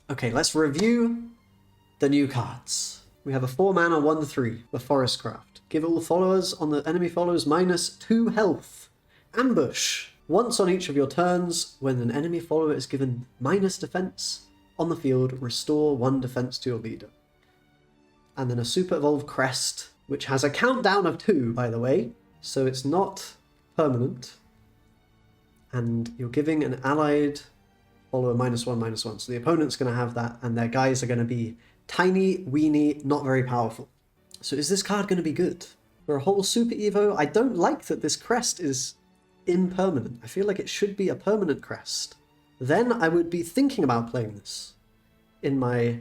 Okay, let's review the new cards. We have a 4-mana 1/3, the Forestcraft. Give all followers on the enemy followers -2 health. Ambush. Once on each of your turns, when an enemy follower is given -defense on the field, restore 1 defense to your leader. And then a Super Evolved Crest, which has a countdown of 2, by the way, so it's not permanent. And you're giving an allied follower -1/-1, so the opponent's going to have that, and their guys are going to be tiny, weeny, not very powerful. So is this card going to be good? For a whole Super Evo, I don't like that this crest is impermanent. I feel like it should be a permanent crest. Then I would be thinking about playing this in my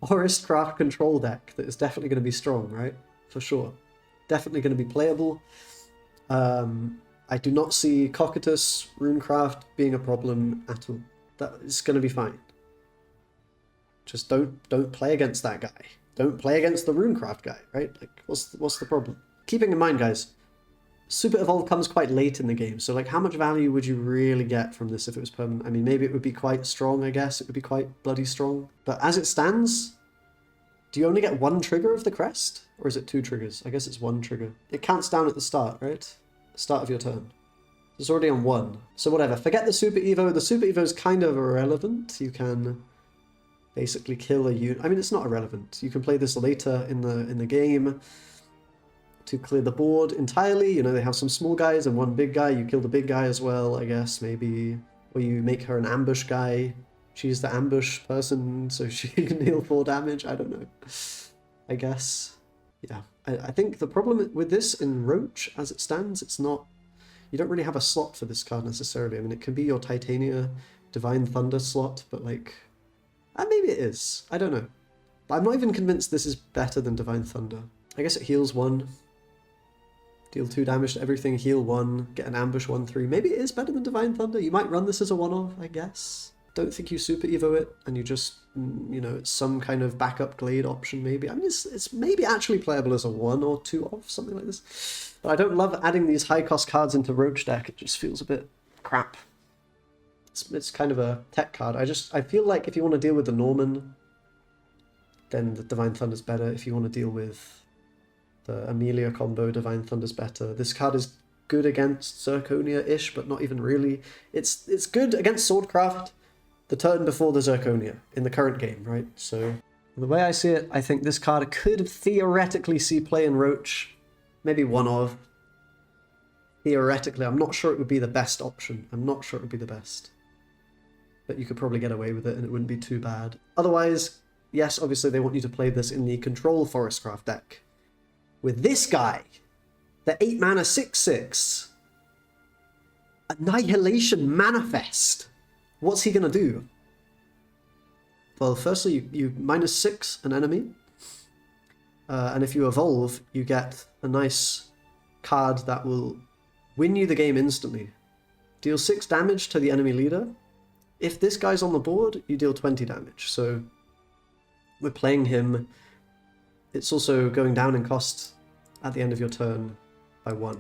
Forestcraft control deck that is definitely going to be strong, right? For sure. Definitely going to be playable. I do not see Cocytus, Runecraft being a problem at all. That is going to be fine. Just don't play against that guy. Don't play against the Runecraft guy, right? Like, what's the problem? Keeping in mind, guys, Super Evolve comes quite late in the game, so like, how much value would you really get from this if it was permanent? I mean, maybe it would be quite strong, I guess. It would be quite bloody strong. But as it stands, do you only get 1 trigger of the crest? Or is it 2 triggers? I guess it's 1 trigger. It counts down at the start, right? The start of your turn. It's already on 1. So whatever, forget the Super Evo. The Super Evo is kind of irrelevant. You can basically kill a unit. I mean, it's not irrelevant. You can play this later in the game to clear the board entirely. You know, they have some small guys and 1 big guy. You kill the big guy as well, I guess, maybe. Or you make her an ambush guy. She's the ambush person, so she can deal 4 damage. I don't know. I guess. Yeah. I think the problem with this in Roach, as it stands, it's not... You don't really have a slot for this card necessarily. I mean, it can be your Titania Divine Thunder slot, but like... maybe it is. I don't know. But I'm not even convinced this is better than Divine Thunder. I guess it heals 1. Deal 2 damage to everything, heal 1, get an ambush 1/3. Maybe it is better than Divine Thunder. You might run this as a one-off, I guess. Don't think you Super Evo it, and you just, you know, it's some kind of backup Glade option maybe. I mean, it's maybe actually playable as a 1 or 2-off, something like this. But I don't love adding these high-cost cards into Roach deck. It just feels a bit crap. It's kind of a tech card. I feel like if you want to deal with the Norman, then the Divine Thunder's better. If you want to deal with the Amelia combo, Divine Thunder's better. This card is good against Zirconia-ish, but not even really. It's good against Swordcraft the turn before the Zirconia in the current game, right? So the way I see it, I think this card could theoretically see play in Roach. Maybe one of. Theoretically, I'm not sure it would be the best option. I'm not sure it would be the best. But you could probably get away with it and it wouldn't be too bad. Otherwise, yes, obviously they want you to play this in the Control Forestcraft deck. With this guy, the 8-mana 6/6, Annihilation Manifest. What's he going to do? Well, firstly, you -6 an enemy. And if you evolve, you get a nice card that will win you the game instantly. Deal 6 damage to the enemy leader. If this guy's on the board, you deal 20 damage. So we're playing him. It's also going down in cost at the end of your turn by 1.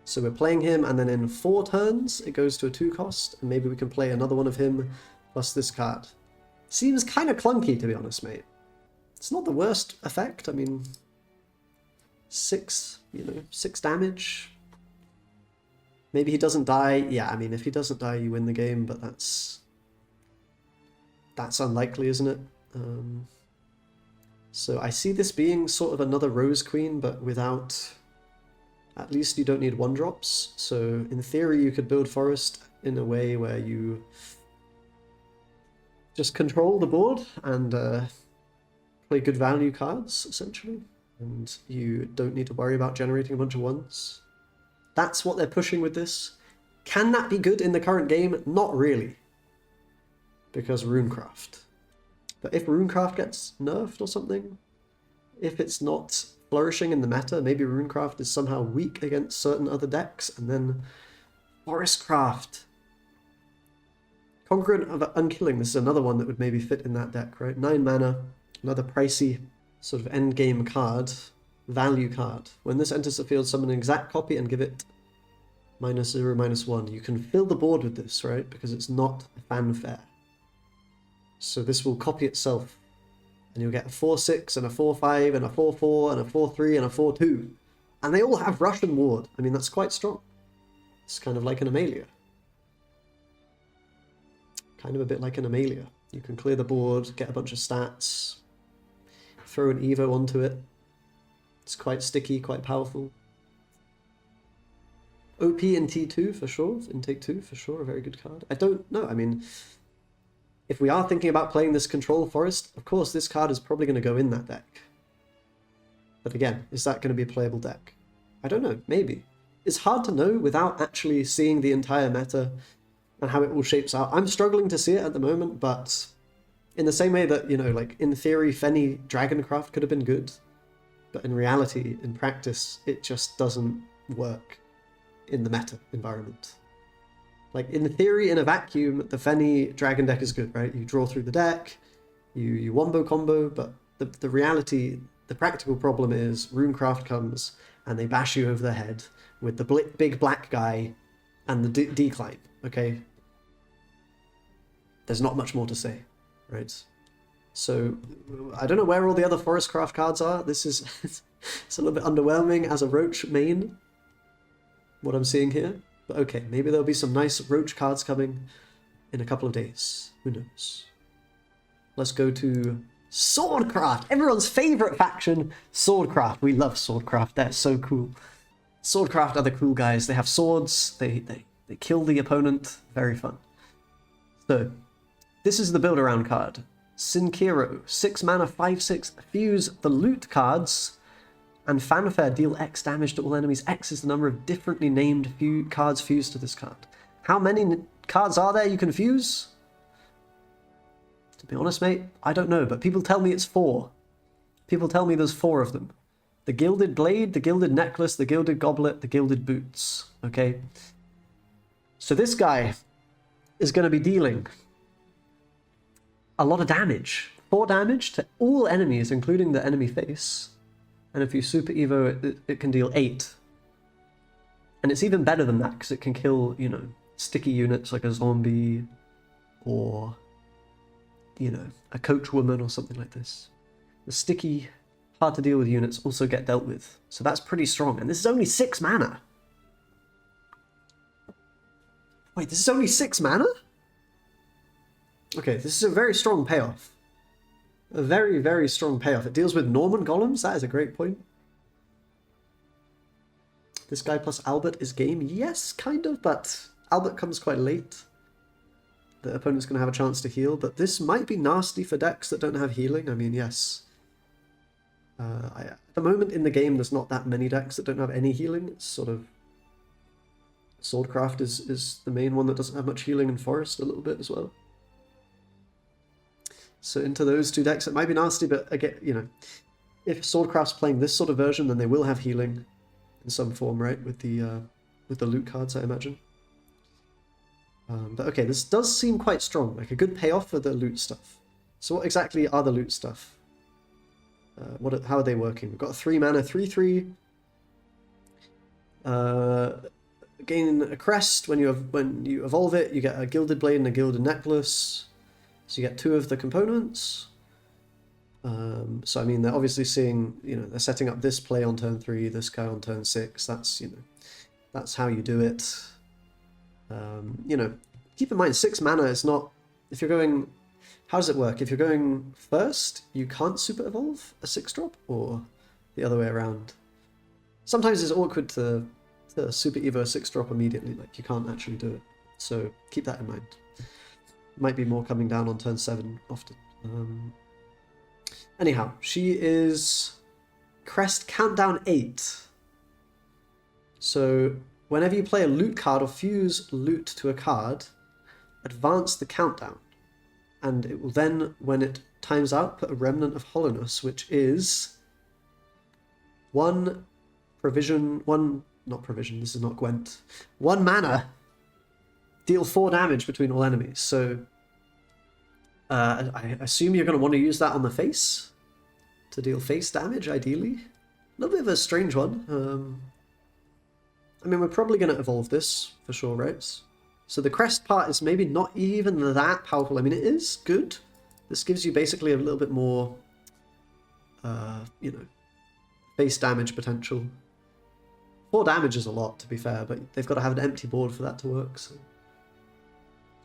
So we're playing him, and then in 4 turns, it goes to a 2 cost, and maybe we can play another one of him, plus this card. Seems kind of clunky, to be honest, mate. It's not the worst effect. I mean, 6 damage. Maybe he doesn't die. Yeah, I mean, if he doesn't die, you win the game, but that's unlikely, isn't it? So I see this being sort of another Rose Queen, but without... At least you don't need 1-drops. So in theory, you could build Forest in a way where you just control the board and play good value cards, essentially. And you don't need to worry about generating a bunch of 1s. That's what they're pushing with this. Can that be good in the current game? Not really. Because Runecraft. But if Runecraft gets nerfed or something, if it's not flourishing in the meta, maybe Runecraft is somehow weak against certain other decks, and then Forestcraft. Concurrent of Unkilling, this is another one that would maybe fit in that deck, right? 9 mana, another pricey sort of endgame card, value card. When this enters the field, summon an exact copy and give it -0/-1. You can fill the board with this, right? Because it's not a fanfare. So this will copy itself. And you'll get a 4-6 and a 4-5 and a 4-4 and a 4-3 and a 4-2. And they all have Russian Ward. I mean, that's quite strong. It's kind of like an Amalia. Kind of a bit like an Amalia. You can clear the board, get a bunch of stats, throw an Evo onto it. It's quite sticky, quite powerful. OP in T2 for sure, in Take 2 for sure, a very good card. I don't know, I mean, if we are thinking about playing this Control Forest, of course this card is probably going to go in that deck. But again, is that going to be a playable deck? I don't know, maybe. It's hard to know without actually seeing the entire meta and how it all shapes out. I'm struggling to see it at the moment, but in the same way that, you know, like in theory, Fenny Dragoncraft could have been good, but in reality, in practice, it just doesn't work in the meta environment. Like in theory, in a vacuum, the Fenny Dragon deck is good, right? You draw through the deck, you wombo combo, but the reality, the practical problem is Runecraft comes and they bash you over the head with the big black guy and the decline, okay? There's not much more to say, right? So, I don't know where all the other Forestcraft cards are. This is it's a little bit underwhelming as a Roach main, what I'm seeing here. But okay, maybe there'll be some nice Roach cards coming in a couple of days. Who knows? Let's go to Swordcraft! Everyone's favourite faction, Swordcraft. We love Swordcraft, they're so cool. Swordcraft are the cool guys. They have swords, they kill the opponent. Very fun. So, this is the build-around card. Sinkiro, 6 mana, 5/6, fuse the loot cards, and Fanfare, deal X damage to all enemies. X is the number of differently named cards fused to this card. How many cards are there you can fuse? To be honest, mate, I don't know, but people tell me it's 4. People tell me there's 4 of them. The Gilded Blade, the Gilded Necklace, the Gilded Goblet, the Gilded Boots, okay? So this guy is going to be dealing a lot of damage. 4 damage to all enemies, including the enemy face. And if you Super Evo, it can deal 8. And it's even better than that, because it can kill, you know, sticky units like a zombie, or, you know, a coach woman or something like this. The sticky, hard to deal with units also get dealt with. So that's pretty strong. And this is only 6 mana. Wait, this is only 6 mana? Okay, this is a very strong payoff. A very, very strong payoff. It deals with Norman Golems. That is a great point. This guy plus Albert is game. Yes, kind of, but Albert comes quite late. The opponent's going to have a chance to heal, but this might be nasty for decks that don't have healing. I mean, yes. At the moment in the game, there's not that many decks that don't have any healing. It's sort of... Swordcraft is the main one that doesn't have much healing, and Forest a little bit as well. So into those 2 decks, it might be nasty, but again, you know, if Swordcraft's playing this sort of version, then they will have healing in some form, right? With the loot cards, I imagine. But okay, this does seem quite strong, like a good payoff for the loot stuff. So what exactly are the loot stuff? How are they working? We've got a 3 mana, 3/3. Gain a crest when you evolve it. You get a Gilded Blade and a Gilded Necklace. So you get 2 of the components. So I mean, they're obviously seeing, you know, they're setting up this play on turn 3, this guy on turn 6. That's, you know, that's how you do it. You know, keep in mind 6 mana is not, if you're going, how does it work? If you're going first, you can't super evolve a 6-drop, or the other way around. Sometimes it's awkward to super evo a 6-drop immediately, like you can't actually do it. So keep that in mind. Might be more coming down on turn 7 often. Anyhow, she is crest countdown 8. So whenever you play a loot card or fuse loot to a card, advance the countdown. And it will then, when it times out, put a Remnant of Hollowness, which is 1 provision, not provision, this is not Gwent. 1 mana, deal 4 damage between all enemies. So I assume you're going to want to use that on the face to deal face damage, ideally. A little bit of a strange one. I mean, we're probably going to evolve this for sure, right? So the crest part is maybe not even that powerful. I mean, it is good, This gives you basically a little bit more, you know, base damage potential. 4 damage is a lot, to be fair, but they've got to have an empty board for that to work, so...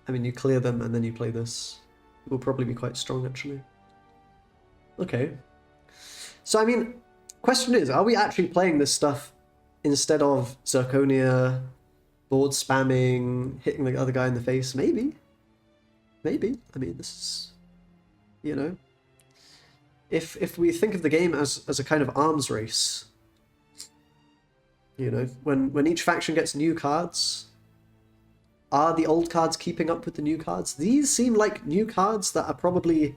I mean, you clear them and then you play this. It will probably be quite strong, actually. Okay. So, I mean, question is, are we actually playing this stuff instead of Zirconia, board spamming, hitting the other guy in the face? Maybe. Maybe. I mean, this is... You know... If we think of the game as a kind of arms race... You know, when each faction gets new cards, are the old cards keeping up with the new cards? These seem like new cards that are probably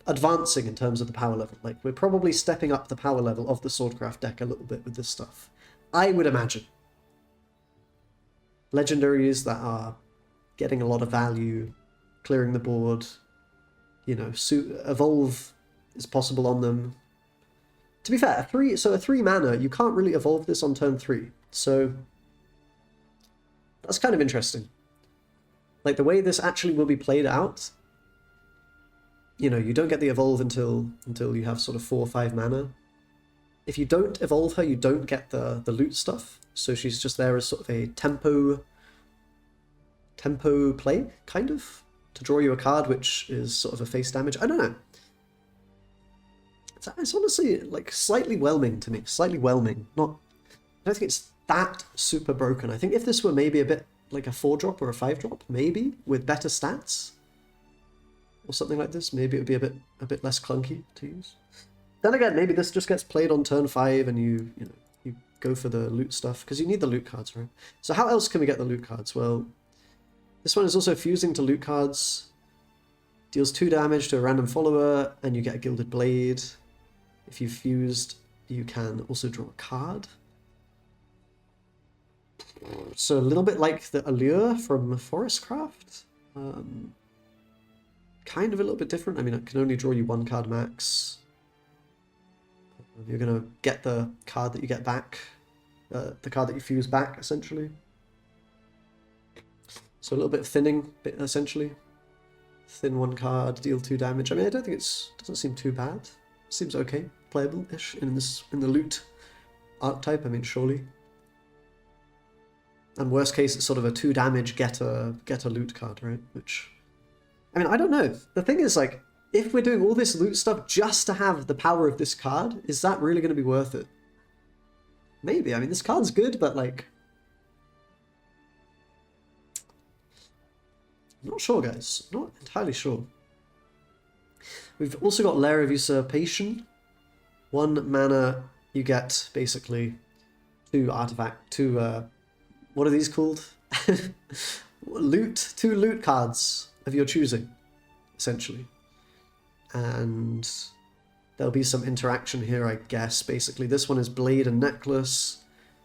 advancing in terms of the power level. Like, we're probably stepping up the power level of the Swordcraft deck a little bit with this stuff. I would imagine. Legendaries that are getting a lot of value, clearing the board, you know, evolve is possible on them. To be fair, a 3 mana, you can't really evolve this on turn 3, so that's kind of interesting. Like, the way this actually will be played out, you know, you don't get the evolve until you have sort of 4 or 5 mana. If you don't evolve her, you don't get the loot stuff, so she's just there as sort of a tempo play, kind of, to draw you a card which is sort of a face damage. I don't know. It's honestly, like, slightly whelming to me. Slightly whelming. I don't think it's that super broken. I think if this were maybe a bit like a 4-drop or a 5-drop, maybe, with better stats, or something like this, maybe it would be a bit less clunky to use. Then again, maybe this just gets played on turn 5 and you go for the loot stuff, because you need the loot cards, right? So how else can we get the loot cards? Well, this one is also fusing to loot cards. Deals 2 damage to a random follower, and you get a Gilded Blade. If you've fused, you can also draw a card. So a little bit like the Allure from Forestcraft. Kind of a little bit different. I mean, it can only draw you 1 card max. You're going to get the card that you get back. The card that you fuse back, essentially. So a little bit of thinning, essentially. Thin 1 card, deal 2 damage. I mean, I don't think doesn't seem too bad. Seems okay, playable-ish in the loot archetype. I mean, surely. And worst case, it's sort of a 2 damage get a loot card, right? Which, I mean, I don't know. The thing is, like, if we're doing all this loot stuff just to have the power of this card, is that really going to be worth it? Maybe. I mean, this card's good, but like, I'm not sure, guys. I'm not entirely sure. We've also got Lair of Usurpation. 1 mana, you get basically 2 what are these called? 2 loot cards of your choosing, essentially. And there'll be some interaction here, I guess. Basically, this one is Blade and Necklace.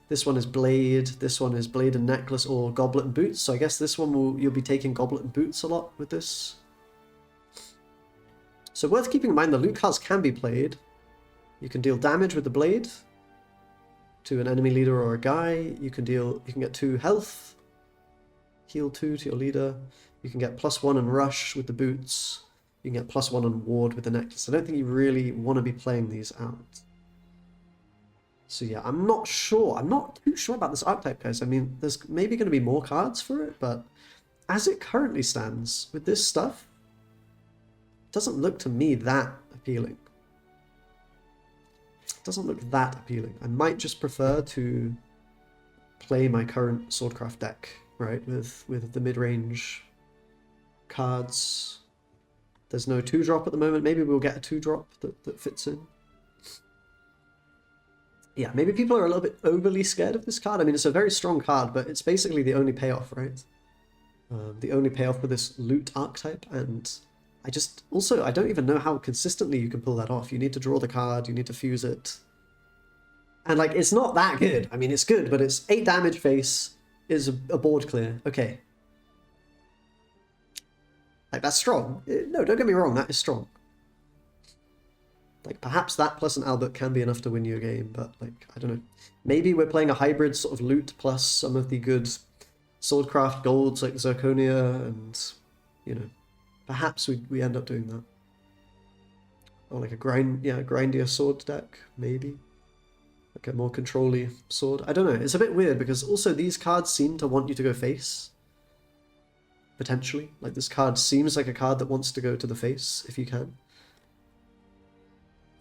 This one is Blade. This one is Blade and Necklace or Goblet and Boots. So I guess this one you'll be taking Goblet and Boots a lot with this. So worth keeping in mind, the loot cards can be played. You can deal damage with the Blade to an enemy leader or a guy. You can get 2 health, heal 2 to your leader. You can get +1 and rush with the boots. You can get +1 on ward with the necklace. I don't think you really want to be playing these out. So yeah, I'm not sure. I'm not too sure about this archetype, guys. I mean, there's maybe going to be more cards for it, but as it currently stands with this stuff, doesn't look to me that appealing. Doesn't look that appealing. I might just prefer to play my current Swordcraft deck, right, with the mid-range cards. There's no 2-drop at the moment. Maybe we'll get a 2-drop that fits in. Yeah, maybe people are a little bit overly scared of this card. I mean, it's a very strong card, but it's basically the only payoff, right? The only payoff for this loot archetype, and I don't even know how consistently you can pull that off. You need to draw the card, you need to fuse it. And, like, it's not that good. I mean, it's good, but it's 8 damage face is a board clear. Okay. Like, that's strong. No, don't get me wrong, that is strong. Like, perhaps that plus an Albert can be enough to win you a game, but, like, I don't know. Maybe we're playing a hybrid sort of loot plus some of the good Swordcraft golds like Zirconia and, you know, Perhaps we end up doing that. Or like a grindier sword deck, maybe. Like a more control-y sword. I don't know, it's a bit weird because also these cards seem to want you to go face. Potentially. Like this card seems like a card that wants to go to the face, if you can.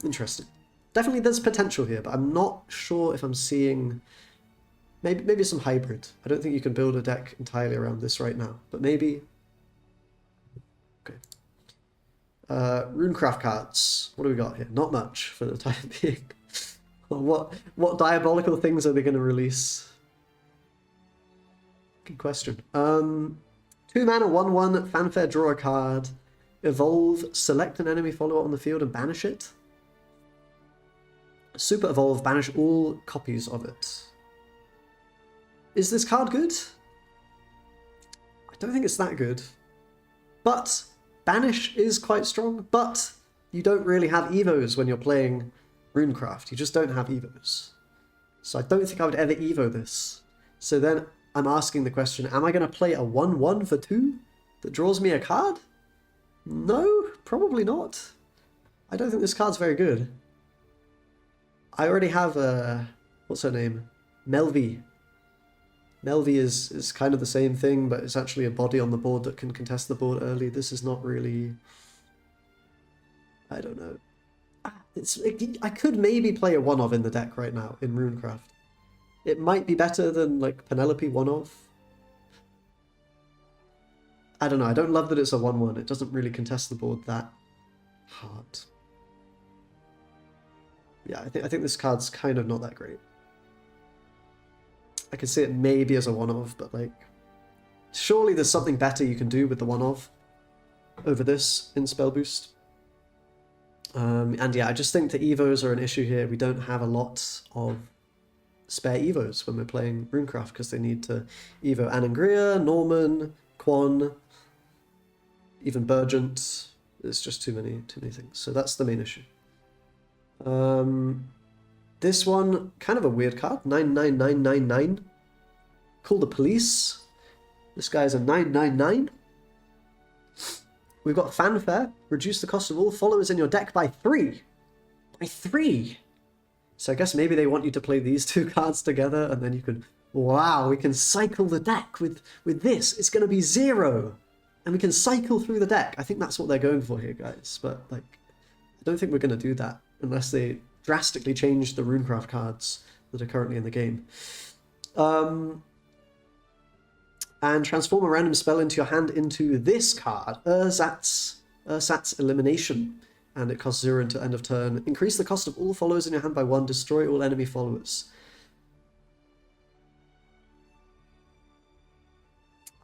Interesting. Definitely there's potential here, but I'm not sure if I'm seeing... Maybe some hybrid. I don't think you can build a deck entirely around this right now, but maybe... Okay. Runecraft cards. What do we got here? Not much for the time being. What diabolical things are they going to release? Good question. 2 mana, 1/1, fanfare, draw a card, evolve, select an enemy follower on the field and banish it. Super evolve, banish all copies of it. Is this card good? I don't think it's that good. But banish is quite strong, but you don't really have evos when you're playing Runecraft. You just don't have evos. So I don't think I would ever evo this. So then I'm asking the question, am I going to play a 1/1 for 2 that draws me a card? No, probably not. I don't think this card's very good. I already have what's her name? Melvi. Melvi is kind of the same thing, but it's actually a body on the board that can contest the board early. This is not really... I don't know. I could maybe play a 1-of in the deck right now in Runecraft. It might be better than like Penelope 1-of. I don't know. I don't love that it's a 1/1. It doesn't really contest the board that hard. Yeah, I think this card's kind of not that great. I can see it maybe as a 1-of, but like, surely there's something better you can do with the 1-of over this in spell boost. And yeah, I just think the evos are an issue here. We don't have a lot of spare evos when we're playing Runecraft because they need to evo Anangria, Norman, Quan, even Burgent. There's just too many things. So that's the main issue. This one, kind of a weird card, 99999. Call the police. This guy is a 999. We've got Fanfare. Reduce the cost of all followers in your deck by 3. By 3! So I guess maybe they want you to play these 2 cards together, and then you can... Wow, we can cycle the deck with this. It's going to be 0. And we can cycle through the deck. I think that's what they're going for here, guys. But, like, I don't think we're going to do that unless they drastically change the Runecraft cards that are currently in the game. And transform a random spell into your hand into this card, Ursat's Elimination, and it costs 0 until end of turn. Increase the cost of all followers in your hand by 1, destroy all enemy followers.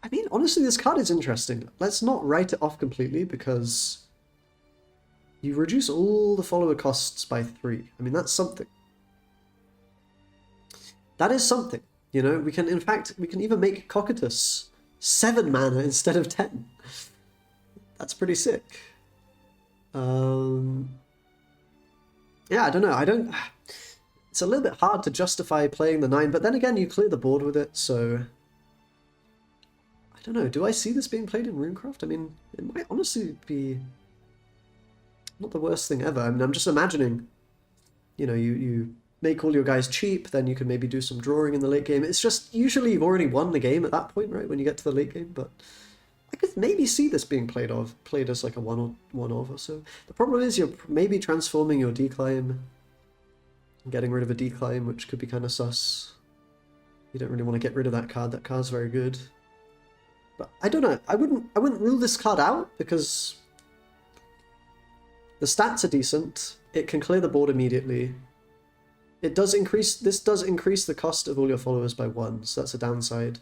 I mean, honestly, this card is interesting. Let's not write it off completely, because you reduce all the follower costs by 3. I mean, that's something. That is something. You know, we can, in fact, we can even make Cocytus 7 mana instead of 10. That's pretty sick. Yeah, I don't know. It's a little bit hard to justify playing the 9, but then again, you clear the board with it, so... I don't know. Do I see this being played in Runecraft? I mean, it might honestly be not the worst thing ever. I mean, I'm just imagining, you know, you make all your guys cheap, then you can maybe do some drawing in the late game. It's just, usually you've already won the game at that point, right, when you get to the late game, but I could maybe see this being played as like a one-off or so. The problem is you're maybe transforming your decline and getting rid of a decline, which could be kind of sus. You don't really want to get rid of that card. That card's very good. But I don't know. I wouldn't rule this card out because the stats are decent. It can clear the board immediately. This does increase the cost of all your followers by 1, so that's a downside.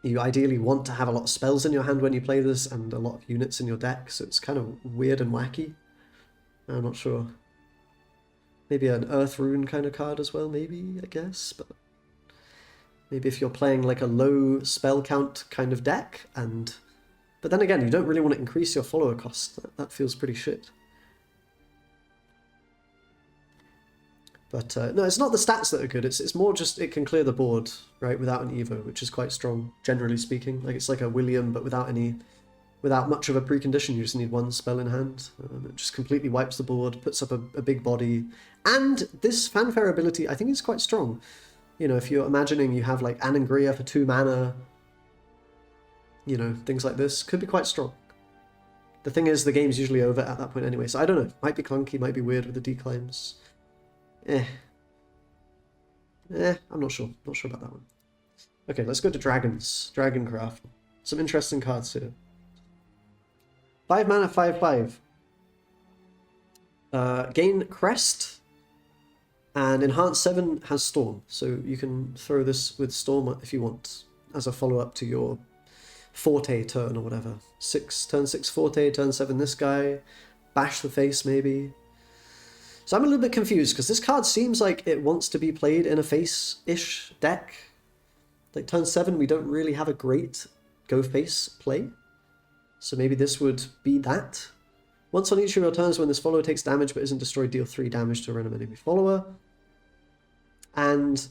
You ideally want to have a lot of spells in your hand when you play this and a lot of units in your deck, so it's kind of weird and wacky. I'm not sure. Maybe an Earth Rune kind of card as well, maybe, I guess, but maybe if you're playing like a low spell count kind of deck, but then again, you don't really want to increase your follower cost. That feels pretty shit. But no, it's not the stats that are good. It's more just it can clear the board, right, without an Evo, which is quite strong, generally speaking. Like, it's like a William, but without much of a precondition. You just need one spell in hand. It just completely wipes the board, puts up a big body. And this Fanfare ability, I think, is quite strong. You know, if you're imagining you have, like, Anangria for 2 mana, you know, things like this, could be quite strong. The thing is, the game's usually over at that point anyway, so I don't know. Might be clunky, might be weird with the declaims. I'm not sure. Not sure about that one. Okay, let's go to Dragons. Dragoncraft. Some interesting cards here. 5 mana, 5/5. Gain Crest, and Enhance 7 has Storm, so you can throw this with Storm if you want, as a follow-up to your Forte turn or whatever. Turn 6 Forte, turn 7 this guy, bash the face maybe. So I'm a little bit confused, because this card seems like it wants to be played in a face-ish deck. Like, turn 7, we don't really have a great go-face play. So maybe this would be that. Once on each of your turns, when this follower takes damage but isn't destroyed, deal 3 damage to a random enemy follower. And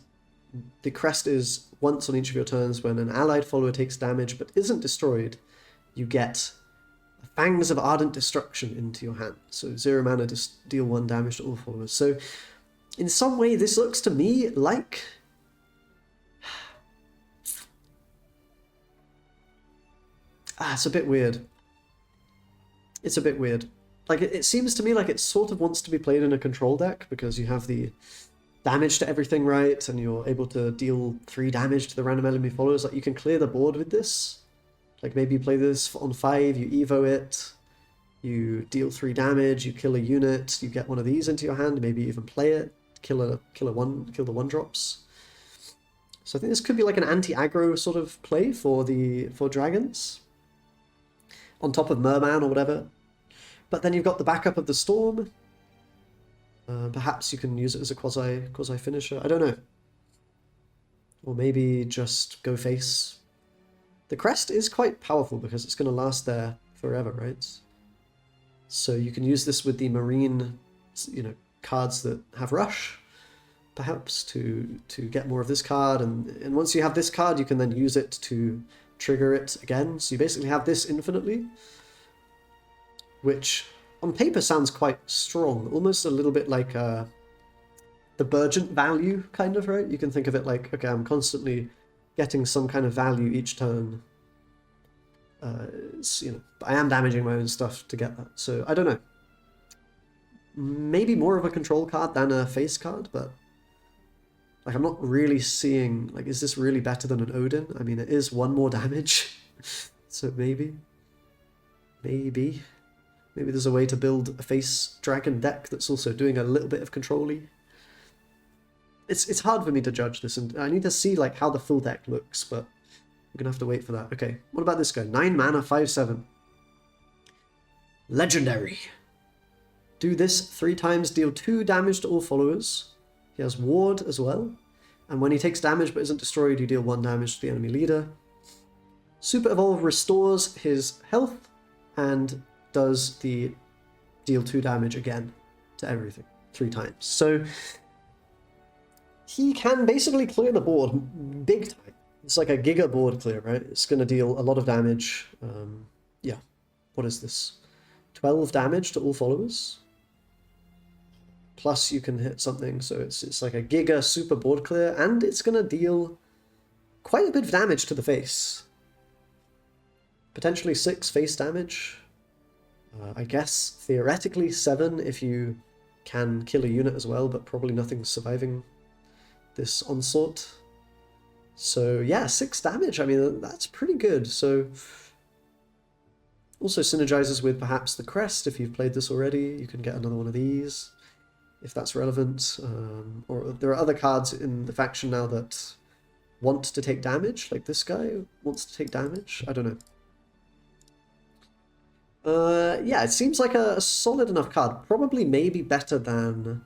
the crest is once on each of your turns, when an allied follower takes damage but isn't destroyed, you get Fangs of Ardent Destruction into your hand. So 0 mana, just deal 1 damage to all followers. So in some way, this looks to me like... it's a bit weird. It's a bit weird. Like, it seems to me like it sort of wants to be played in a control deck, because you have the damage to everything, right? And you're able to deal 3 damage to the random enemy followers. Like, you can clear the board with this. Like, maybe you play this on 5, you evo it, you deal 3 damage, you kill a unit, you get one of these into your hand, maybe even play it, kill the 1-drops. So I think this could be like an anti-aggro sort of play for dragons, on top of Merman or whatever. But then you've got the backup of the Storm. Perhaps you can use it as a quasi finisher. I don't know. Or maybe just go face. The crest is quite powerful because it's going to last there forever, right? So you can use this with the marine, you know, cards that have rush, perhaps, to get more of this card. And once you have this card, you can then use it to trigger it again. So you basically have this infinitely, which on paper sounds quite strong, almost a little bit like the Burgent value, kind of, right? You can think of it like, okay, I'm constantly getting some kind of value each turn. You know, but I am damaging my own stuff to get that. So I don't know. Maybe more of a control card than a face card, but like, I'm not really seeing, like, is this really better than an Odin? I mean, it is 1 more damage, so maybe there's a way to build a face dragon deck that's also doing a little bit of control-y. It's hard for me to judge this, and I need to see like how the full deck looks, but we're gonna have to wait for that. Okay, what about this guy? 9 mana, 5/7. Legendary. Do this 3 times, deal 2 damage to all followers. He has ward as well, and when he takes damage but isn't destroyed, you deal 1 damage to the enemy leader. Super Evolve restores his health and does the deal 2 damage again to everything 3 times. So he can basically clear the board big time. It's like a giga board clear, right? It's going to deal a lot of damage. Yeah, what is this? 12 damage to all followers. Plus you can hit something, so it's like a giga super board clear, and it's going to deal quite a bit of damage to the face. Potentially 6 face damage. I guess theoretically 7 if you can kill a unit as well, but probably nothing's surviving this onslaught. So yeah, 6 damage. I mean, that's pretty good. So also synergizes with perhaps the crest. If you've played this already, you can get another one of these if that's relevant. Or there are other cards in the faction now that want to take damage, like this guy wants to take damage. I don't know. Yeah, it seems like a solid enough card. Probably maybe better than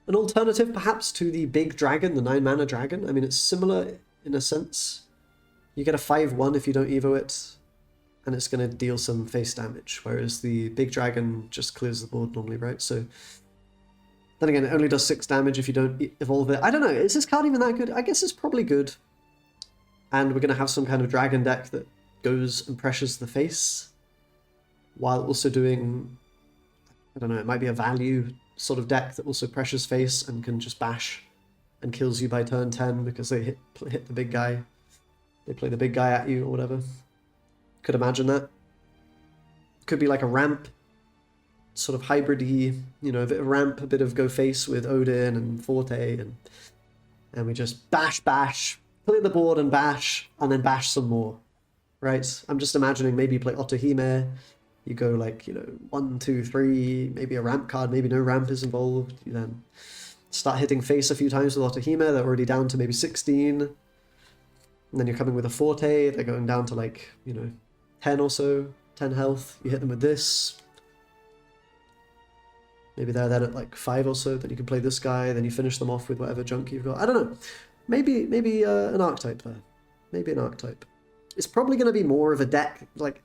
an alternative, perhaps, to the big dragon, the 9 mana dragon. I mean, it's similar in a sense. You get a 5/1 if you don't evo it. and it's going to deal some face damage, whereas the big dragon just clears the board normally, right? So then again, it only does 6 damage if you don't evolve it. I don't know, is this card even that good? I guess it's probably good. And we're going to have some kind of dragon deck that goes and pressures the face, while also doing, I don't know, it might be a value sort of deck that also pressures face and can just bash and kills you by turn 10 because they hit the big guy. They play the big guy at you or whatever. Could imagine that. Could be like a ramp, sort of hybrid-y, you know, a bit of ramp, a bit of go face with Odin and Forte, and we just bash, clear the board and then bash some more, right? I'm just imagining maybe you play Otohime, you go like, you know, 1, 2, 3, maybe a ramp card, maybe no ramp is involved, you then start hitting face a few times with Otohime, they're already down to maybe 16, and then you're coming with a Forte, they're going down to like, you know, 10 or so, 10 health, you hit them with this. Maybe they're then at like 5 or so, then you can play this guy, then you finish them off with whatever junk you've got. I don't know. Maybe an archetype there. Maybe an archetype. It's probably going to be more of a deck, like,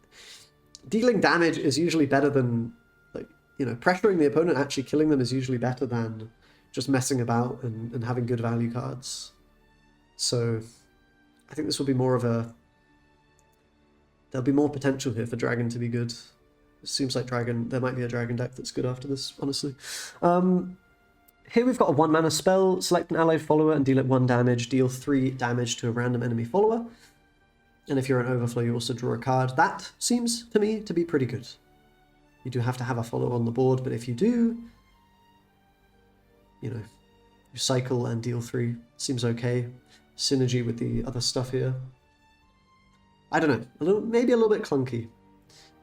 dealing damage is usually better than, like, you know, pressuring the opponent, actually killing them is usually better than just messing about and having good value cards. So I think this will be more of a, there'll be more potential here for Dragon to be good. It seems like Dragon, there might be a Dragon deck that's good after this, honestly. Here we've got a 1-mana spell, select an allied follower and deal it 1 damage, deal 3 damage to a random enemy follower. And if you're an overflow, you also draw a card. That seems, to me, to be pretty good. You do have to have a follower on the board, but if you do, you know, you cycle and deal 3. Seems okay. Synergy with the other stuff here. I don't know, maybe a little bit clunky.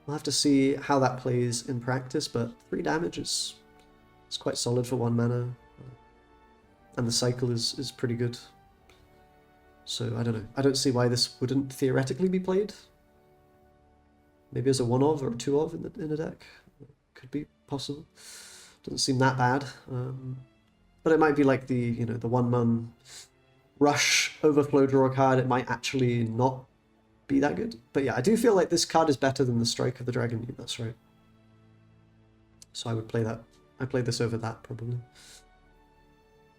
We'll have to see how that plays in practice, but 3 damage is quite solid for 1 mana. And the cycle is pretty good. So I don't know. I don't see why this wouldn't theoretically be played. Maybe as a 1-of or a 2-of in a deck. Could be possible. Doesn't seem that bad. But it might be like the, you know, the 1-mon rush overflow draw card. It might actually not be that good. But yeah, I do feel like this card is better than the Strike of the Dragon. That's right. So I would play that. I played this over that, probably.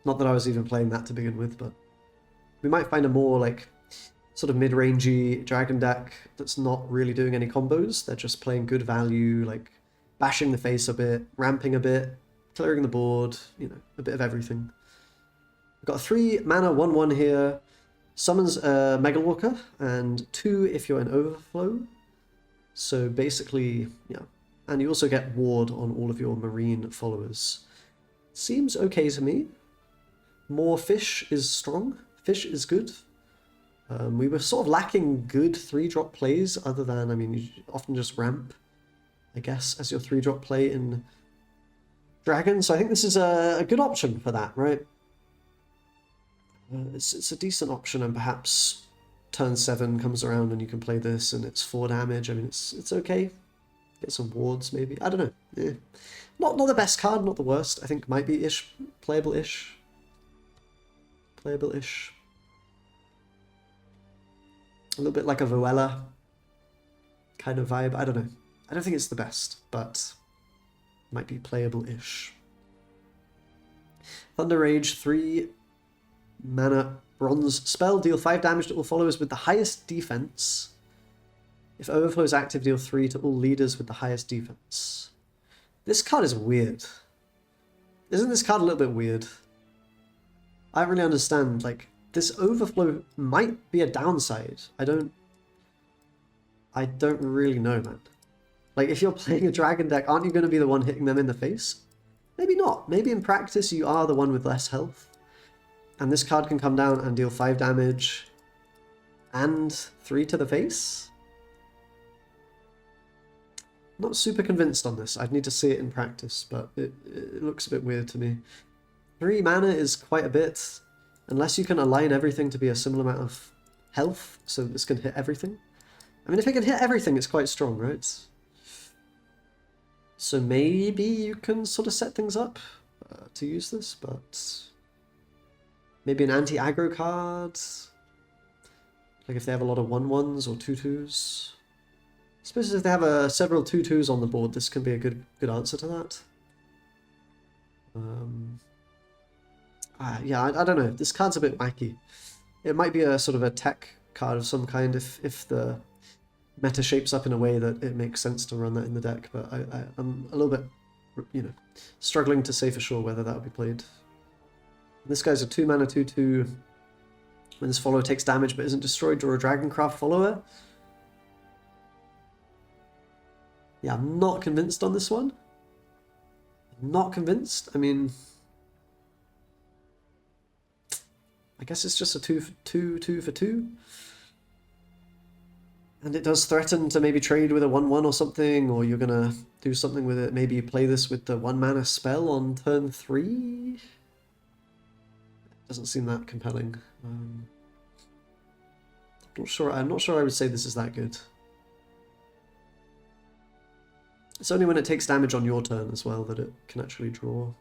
Not that I was even playing that to begin with, but we might find a more, like, sort of mid-rangey Dragon deck that's not really doing any combos. They're just playing good value, like, bashing the face a bit, ramping a bit, clearing the board, you know, a bit of everything. We've got a 3-mana 1/1 here. Summons a Megalwalker, and 2 if you're in overflow. So basically, yeah. And you also get ward on all of your marine followers. Seems okay to me. More fish is strong. Fish is good. We were sort of lacking good 3-drop plays, other than, I mean, you often just ramp, I guess, as your 3-drop play in Dragon. So I think this is a good option for that, right? It's a decent option, and perhaps turn 7 comes around and you can play this and it's 4 damage. I mean, it's okay. Get some wards, maybe. I don't know. Yeah. Not the best card, not the worst. I think might be playable-ish. Playable-ish. A little bit like a Voella kind of vibe. I don't know. I don't think it's the best, but might be playable-ish. Thunder Rage, 3-mana bronze spell. Deal 5 damage to all followers with the highest defense. If overflow is active, deal 3 to all leaders with the highest defense. This card is weird. Isn't this card a little bit weird? I don't really understand. Like, this overflow might be a downside. I don't really know, man. Like, if you're playing a Dragon deck, aren't you going to be the one hitting them in the face? Maybe not. Maybe in practice you are the one with less health. And this card can come down and deal 5 damage and 3 to the face? Not super convinced on this. I'd need to see it in practice, but it looks a bit weird to me. 3 mana is quite a bit, unless you can align everything to be a similar amount of health, so this can hit everything. I mean, if it can hit everything, it's quite strong, right? So maybe you can sort of set things up to use this, but maybe an anti-aggro card, like if they have a lot of 1/1s or 2/2s. suppose if they have several 2/2s on the board, this can be a good answer to that. Yeah, I don't know. This card's a bit wacky. It might be a sort of a tech card of some kind if the meta shapes up in a way that it makes sense to run that in the deck, but I'm a little bit, struggling to say for sure whether that will be played. This guy's a 2-mana 2/2. When this follower takes damage but isn't destroyed, draw a Dragoncraft follower. Yeah, I'm not convinced on this one. Not convinced. I mean, I guess it's just a 2 for 2. And it does threaten to maybe trade with a 1/1 or something, or you're gonna do something with it. Maybe you play this with the 1-mana spell on turn 3. Doesn't seem that compelling. I'm not sure I would say this is that good. It's only when it takes damage on your turn as well that it can actually draw.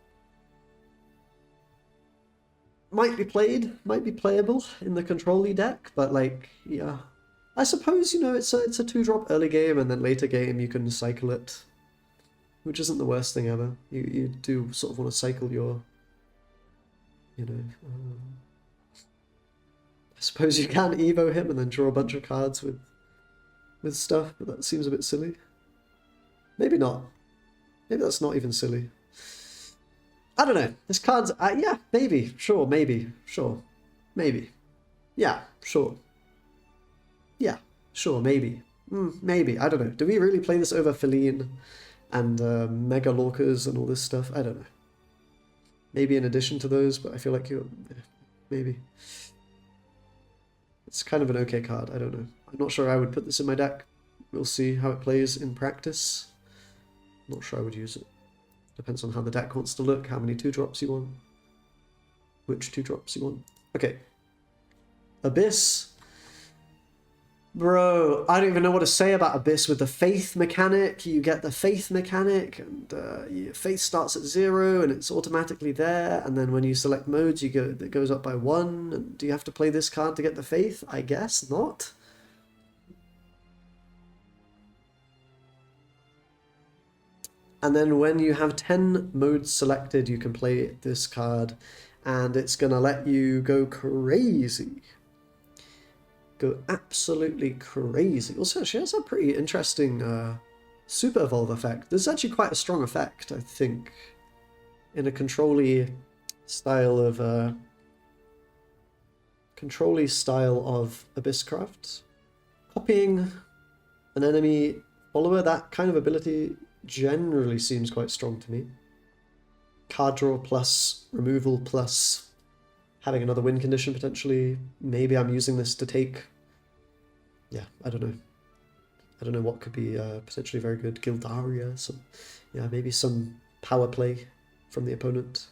Might be played, might be playable in the control-y deck, but like, yeah. I suppose, it's a 2-drop early game, and then later game you can cycle it, which isn't the worst thing ever. You do sort of want to cycle your, I suppose you can Evo him and then draw a bunch of cards with stuff, but that seems a bit silly. Maybe not. Maybe that's not even silly. I don't know. This card's... yeah, maybe. Sure, maybe. Sure. Maybe. Yeah, sure. Yeah, sure, maybe. Maybe. I don't know. Do we really play this over Feline and Mega Lorcas and all this stuff? I don't know. Maybe in addition to those, but I feel like you're... maybe. It's kind of an okay card. I don't know. I'm not sure I would put this in my deck. We'll see how it plays in practice. Not sure I would use it. Depends on how the deck wants to look, how many 2-drops you want. Which 2-drops you want. Okay. Abyss. Bro, I don't even know what to say about Abyss with the Faith mechanic. You get the Faith mechanic, and your Faith starts at 0, and it's automatically there. And then when you select modes, it goes up by 1. And do you have to play this card to get the Faith? I guess not. And then when you have 10 modes selected, you can play this card, and it's going to let you go crazy. Go absolutely crazy. Also, she has a pretty interesting Super Evolve effect. This is actually quite a strong effect, I think, in a control-y style of Abysscraft. Copying an enemy follower, that kind of ability generally seems quite strong to me. Card draw plus removal plus having another win condition potentially. Maybe I'm using this to take... yeah, I don't know. I don't know what could be potentially very good. Gildaria, yeah, maybe some power play from the opponent.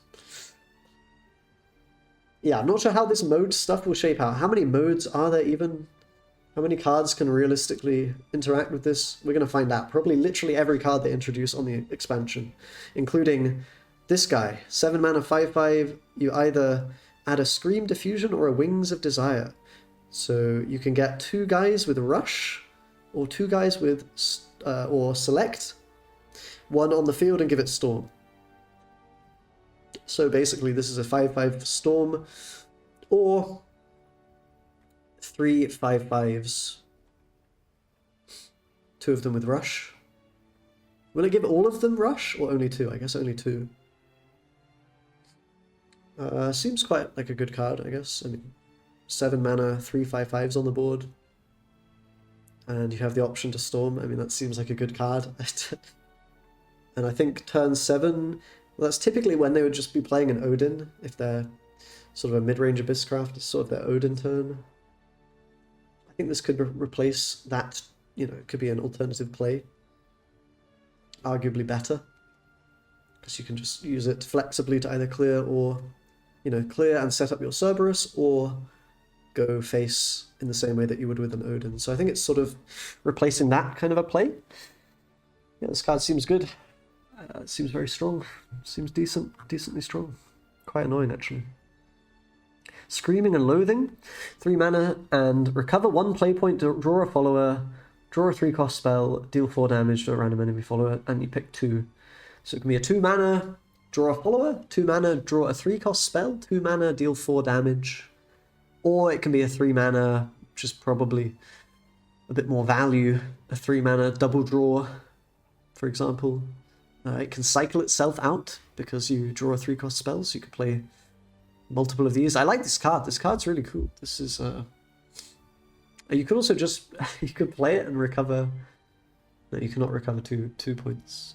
Yeah, I'm not sure how this mode stuff will shape out. How many modes are there even? How many cards can realistically interact with this? We're going to find out. Probably literally every card they introduce on the expansion, including this guy. 7 mana, 5/5. You either add a Scream Diffusion or a Wings of Desire. So you can get 2 guys with Rush, or 2 guys with, or select 1 on the field and give it Storm. So basically this is a 5/5 Storm, or 3 5/5s. 2 of them with Rush. Will it give all of them Rush, or only 2? I guess only 2. Seems quite like a good card, I guess. I mean, 7 mana, 3 5/5s on the board. And you have the option to Storm. I mean, that seems like a good card. And I think turn 7, well, that's typically when they would just be playing an Odin, if they're sort of a mid-range Abysscraft. It's sort of their Odin turn. I think this could replace that, it could be an alternative play. Arguably better. Because you can just use it flexibly to either clear or, clear and set up your Cerberus, or go face in the same way that you would with an Odin. So I think it's sort of replacing that kind of a play. Yeah, this card seems good. It seems very strong. Seems decently strong. Quite annoying, actually. Screaming and Loathing. 3 mana, and recover 1 play point to draw a follower, draw a 3-cost spell, deal 4 damage to a random enemy follower, and you pick 2. So it can be a 2 mana, draw a follower, 2 mana, draw a 3-cost spell, 2 mana, deal 4 damage. Or it can be a 3 mana, which is probably a bit more value, a 3 mana double draw, for example. It can cycle itself out because you draw a 3-cost spell, so you could play multiple of these. I like this card. This card's really cool. This is... You could also just... you could play it and recover... No, you cannot recover 2 points.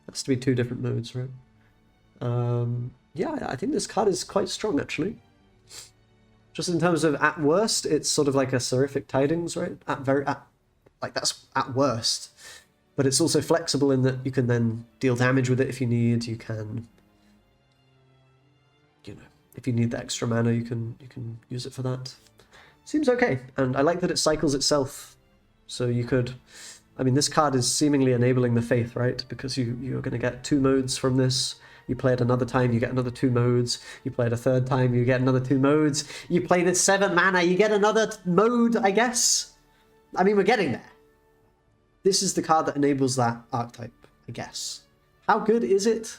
It has to be 2 different modes, right? Yeah, I think this card is quite strong, actually. Just in terms of, at worst, it's sort of like a Seraphic Tidings, right? Like, that's at worst. But it's also flexible in that you can then deal damage with it if you need. You can... You know, if you need the extra mana, you can use it for that. Seems okay, and I like that it cycles itself. So you could... I mean, this card is seemingly enabling the Faith, right? Because you're going to get 2 modes from this. You play it another time, you get another 2 modes. You play it a third time, you get another 2 modes. You play this 7 mana, you get another mode, I guess? I mean, we're getting there. This is the card that enables that archetype, I guess. How good is it?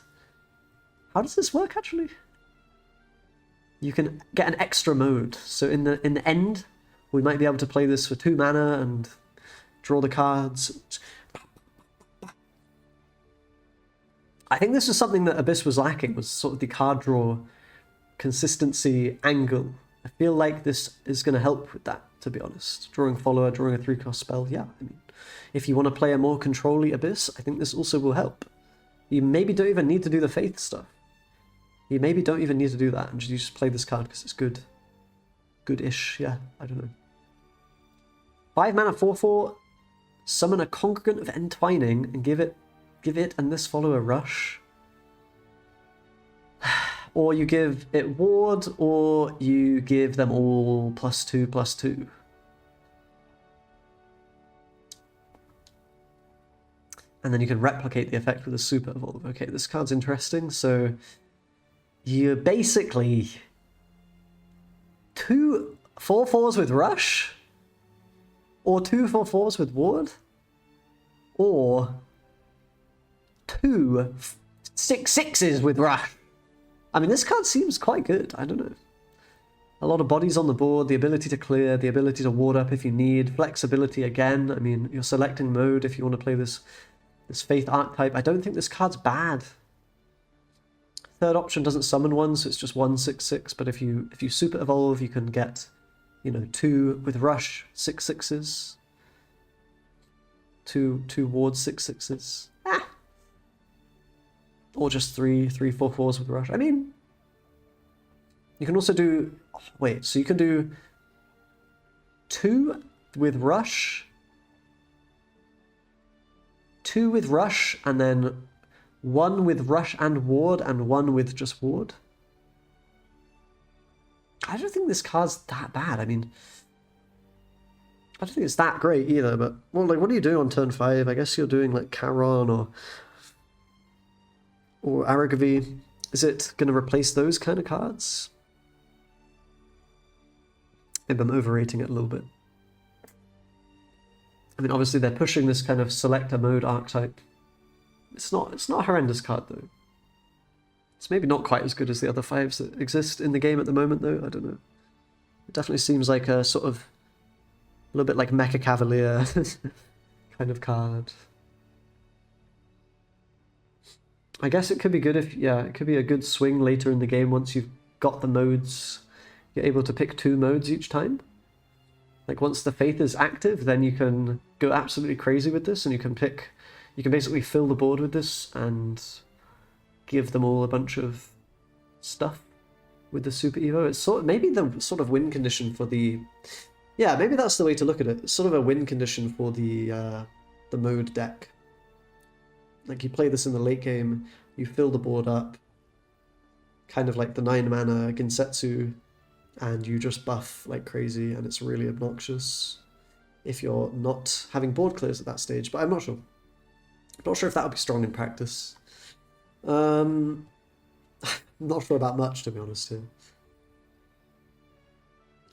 How does this work, actually? You can get an extra mode. So in the end, we might be able to play this for 2 mana and draw the cards. I think this is something that Abyss was lacking, was sort of the card draw consistency angle. I feel like this is going to help with that, to be honest. Drawing follower, drawing a 3-cost spell, yeah. I mean, if you want to play a more control-y Abyss, I think this also will help. You maybe don't even need to do the Faith stuff. You maybe don't even need to do that, and you just play this card because it's good. Good-ish, yeah, I don't know. 5 mana, 4/4, summon a Congregant of Entwining and give it and this follower rush. Or you give it ward, or you give them all +2/+2. And then you can replicate the effect with a super evolve. Okay, this card's interesting. So you basically 2 4/4s with rush, or 2 4/4s with ward, or 2 6/6s with rush. I mean, this card seems quite good. I don't know. A lot of bodies on the board, the ability to clear, the ability to ward up if you need, flexibility again. I mean, you're selecting mode if you want to play this Faith archetype. I don't think this card's bad. Third option doesn't summon one, so it's just 1 6/6. But if you super evolve, you can get, you know, 2 with rush 6/6s, 2 ward 6/6s. Or just 3 4/4s with rush. I mean, you can also do... Wait, so you can do 2 with rush, 2 with rush, and then 1 with rush and ward, and 1 with just ward? I don't think this card's that bad. I mean, I don't think it's that great either, but... Well, like, what do you do on turn 5? I guess you're doing, like, Charon or Aragavi. Is it going to replace those kind of cards? Maybe I'm overrating it a little bit. I mean, obviously they're pushing this kind of selector mode archetype. It's not a horrendous card, though. It's maybe not quite as good as the other 5s that exist in the game at the moment, though. I don't know. It definitely seems like a sort of... a little bit like Mecha Cavalier kind of card. I guess it could be good if, yeah, it could be a good swing later in the game once you've got the modes. You're able to pick 2 modes each time. Like, once the Faith is active, then you can go absolutely crazy with this, and you can basically fill the board with this and give them all a bunch of stuff with the Super Evo. It's maybe the sort of win condition for the... Yeah, maybe that's the way to look at it. It's sort of a win condition for the mode deck. Like, you play this in the late game, you fill the board up, kind of like the 9 mana Ginsetsu, and you just buff like crazy, and it's really obnoxious if you're not having board clears at that stage, but I'm not sure. I'm not sure if that would be strong in practice. I'm not sure about much, to be honest here.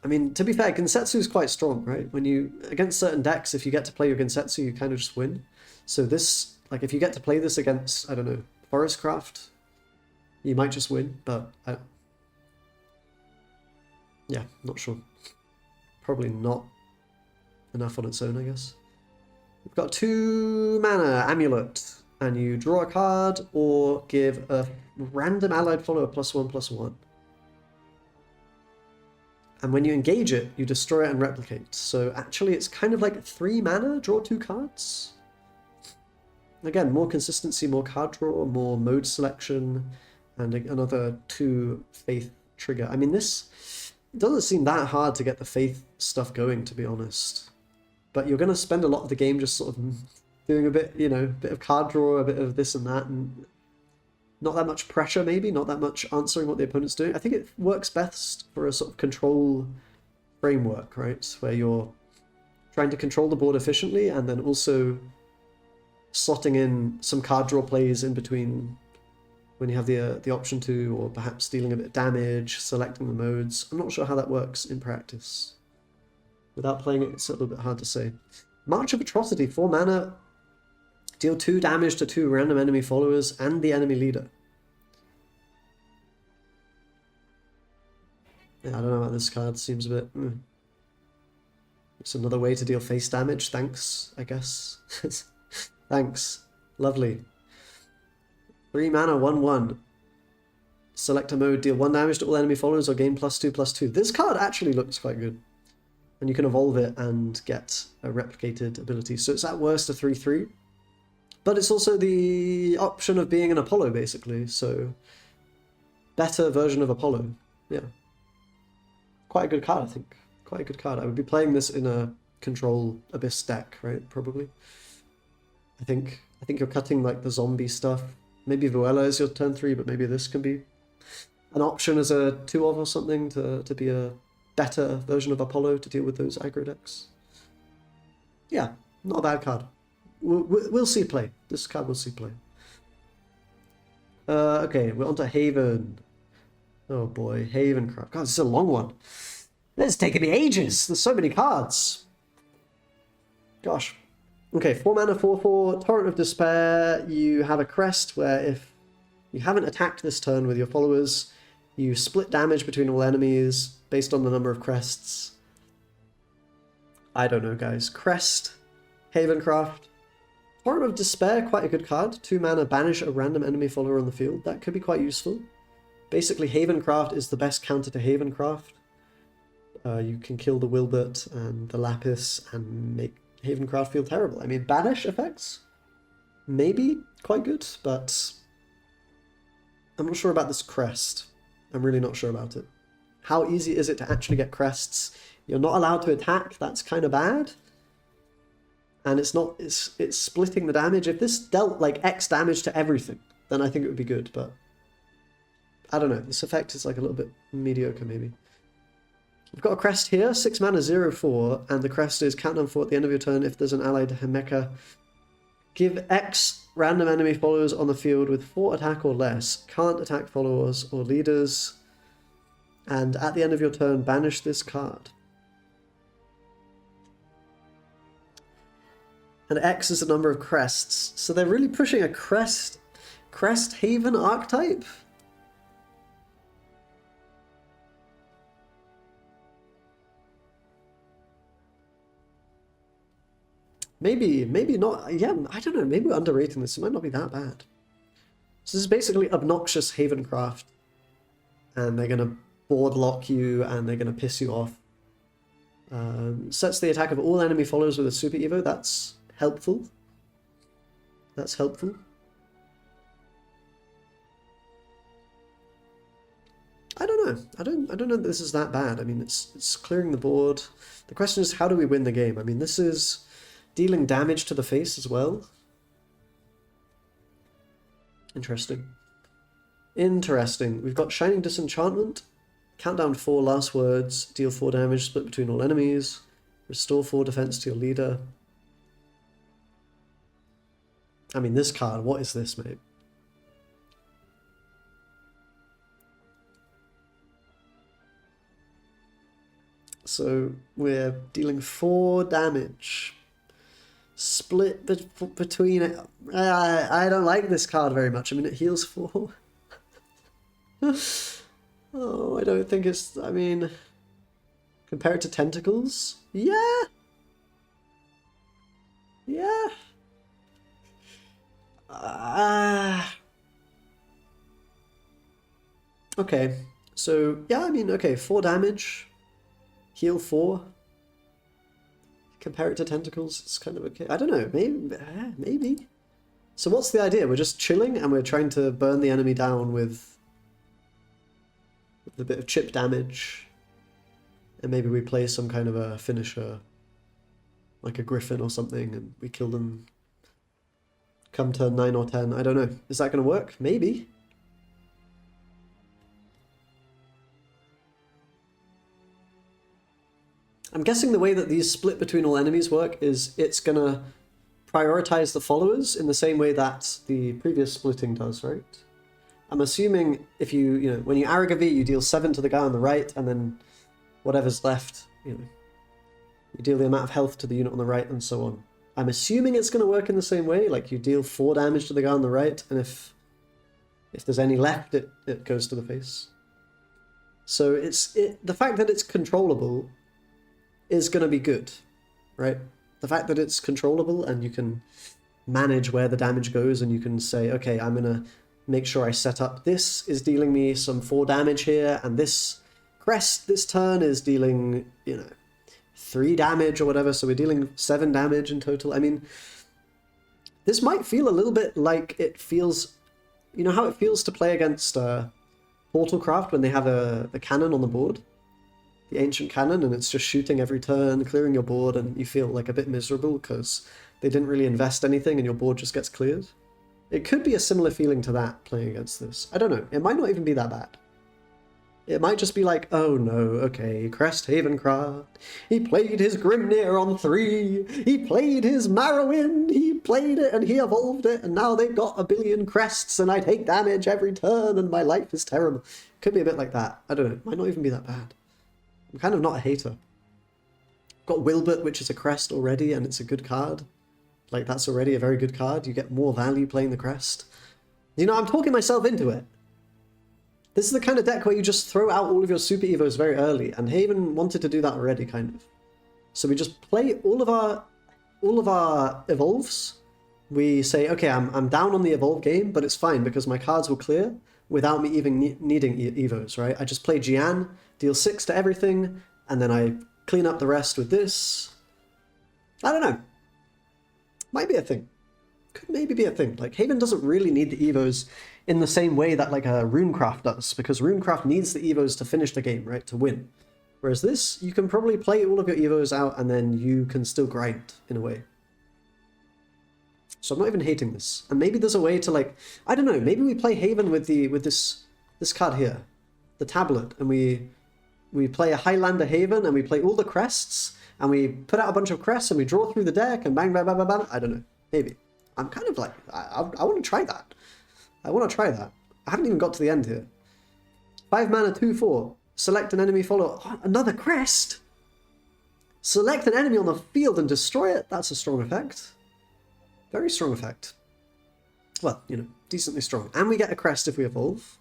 I mean, to be fair, Gensetsu is quite strong, right? When you, against certain decks, if you get to play your Gensetsu, you kind of just win. So this, like, if you get to play this against, I don't know, Forestcraft, you might just win, but yeah, not sure. Probably not enough on its own, I guess. We've got 2 mana Amulet, and you draw a card or give a random allied follower +1/+1. And when you engage it, you destroy it and replicate. So actually it's kind of like 3 mana, draw 2 cards. Again, more consistency, more card draw, more mode selection, and another 2 faith trigger. I mean, this doesn't seem that hard to get the faith stuff going, to be honest. But you're going to spend a lot of the game just sort of doing a bit, you know, a bit of card draw, a bit of this and that, and not that much pressure, maybe, not that much answering what the opponent's doing. I think it works best for a sort of control framework, right? Where you're trying to control the board efficiently and then also slotting in some card draw plays in between when you have the option to, or perhaps dealing a bit of damage, selecting the modes. I'm not sure how that works in practice. Without playing it, it's a little bit hard to say. March of Atrocity, 4 mana, deal 2 damage to 2 random enemy followers and the enemy leader. Yeah, I don't know about this card, seems a bit... It's another way to deal face damage, thanks, I guess. Thanks, lovely. 3 mana, 1/1. Select a mode, deal 1 damage to all enemy followers or gain +2/+2. This card actually looks quite good. And you can evolve it and get a replicated ability. So it's at worst a 3/3. But it's also the option of being an Apollo, basically. So, better version of Apollo. Yeah. Quite a good card, I think. Quite a good card. I would be playing this in a control Abyss deck, right? Probably. I think you're cutting like the zombie stuff. Maybe Vuela is your turn 3, but maybe this can be an option as a 2-of or something to be a better version of Apollo to deal with those aggro decks. Yeah, not a bad card. We'll see play. This card will see play. Okay, we're on to Haven. Oh boy, Havencraft. God, this is a long one. This is taking me ages. There's so many cards. Gosh. Okay, 4 mana, 4/4, Torrent of Despair. You have a crest where if you haven't attacked this turn with your followers, you split damage between all enemies based on the number of crests. I don't know, guys. Crest, Havencraft. Torrent of Despair, quite a good card. 2 mana, banish a random enemy follower on the field. That could be quite useful. Basically, Havencraft is the best counter to Havencraft. You can kill the Wilbert and the Lapis and make Havencraft feel terrible. I mean, banish effects? Maybe quite good, but I'm not sure about this crest. I'm really not sure about it. How easy is it to actually get crests? You're not allowed to attack, that's kind of bad. And it's splitting the damage. If this dealt like X damage to everything, then I think it would be good, but I don't know. This effect is like a little bit mediocre, maybe. We've got a crest here, 6 mana, 0/4, and the crest is countdown 4 at the end of your turn if there's an allied Himeka. Give X random enemy followers on the field with 4 attack or less. Can't attack followers or leaders. And at the end of your turn, banish this card. And X is the number of crests. So they're really pushing a crest Haven archetype? Maybe not. Yeah, I don't know. Maybe we're underrating this. It might not be that bad. So this is basically obnoxious Havencraft. And they're going to board lock you and they're going to piss you off. Sets the attack of all enemy followers with a Super Evo. That's helpful. That's helpful. I don't know. I don't know that this is that bad. I mean, it's clearing the board. The question is, how do we win the game? I mean, this is dealing damage to the face as well. Interesting. Interesting. We've got Shining Disenchantment. Countdown 4 last words. Deal 4 damage, split between all enemies. Restore 4 defense to your leader. I mean, this card, what is this, mate? So we're dealing 4 damage. Split between it. I don't like this card very much. I mean, it heals 4. Oh, I don't think it's... I mean... Compared to Tentacles? Yeah! Yeah! Okay, so, yeah, I mean, okay, 4 damage. Heal 4. Compare it to Tentacles, it's kind of okay. I don't know, maybe. So what's the idea? We're just chilling and we're trying to burn the enemy down with a bit of chip damage. And maybe we play some kind of a finisher, like a Griffin or something, and we kill them come turn 9 or 10. I don't know. Is that going to work? Maybe. I'm guessing the way that these split between all enemies work is it's going to prioritize the followers in the same way that the previous splitting does, right? I'm assuming if you know, when you Aragavi, you deal 7 to the guy on the right, and then whatever's left, you deal the amount of health to the unit on the right, and so on. I'm assuming it's going to work in the same way, like you deal 4 damage to the guy on the right, and if there's any left, it goes to the face. So the fact that it's controllable is going to be good, right? The fact that it's controllable and you can manage where the damage goes, and you can say, okay, I'm going to make sure I set up this is dealing me some 4 damage here, and this crest this turn is dealing, 3 damage or whatever, so we're dealing 7 damage in total. I mean, this might feel a little bit like it feels, you know how it feels to play against Forestcraft when they have the cannon on the board? The ancient cannon, and it's just shooting every turn, clearing your board, and you feel like a bit miserable because they didn't really invest anything and your board just gets cleared. It could be a similar feeling to that playing against this. I don't know, it might not even be that bad. It might just be like, oh no, okay, Cresthavencraft, he played his Grimnir on 3, he played his Marrowin, he played it and he evolved it, and now they've got a billion crests and I take damage every turn and my life is terrible. Could be a bit like that. I don't know, it might not even be that bad. I'm kind of not a hater. Got Wilbert, which is a crest already, and it's a good card. Like, that's already a very good card. You get more value playing the crest. I'm talking myself into it. This is the kind of deck where you just throw out all of your Super Evos very early, and Haven wanted to do that already, kind of. So we just play all of our evolves. We say, okay, I'm down on the evolve game, but it's fine because my cards will clear without me even needing Evos, right? I just play Jian, deal 6 to everything, and then I clean up the rest with this. I don't know. Might be a thing. Could maybe be a thing. Like, Haven doesn't really need the Evos in the same way that, like, a Runecraft does, because Runecraft needs the Evos to finish the game, right? To win. Whereas this, you can probably play all of your Evos out, and then you can still grind, in a way. So I'm not even hating this. And maybe there's a way to, like, I don't know, maybe we play Haven with this card here, the tablet, and we play a Highlander Haven, and we play all the crests, and we put out a bunch of crests, and we draw through the deck, and bang, bang, bang, bang, bang. I don't know. Maybe. I'm kind of like, I want to try that. I want to try that. I haven't even got to the end here. 5 mana, 2/4. Select an enemy follower. Oh, another crest? Select an enemy on the field and destroy it? That's a strong effect. Very strong effect. Well, decently strong. And we get a crest if we evolve.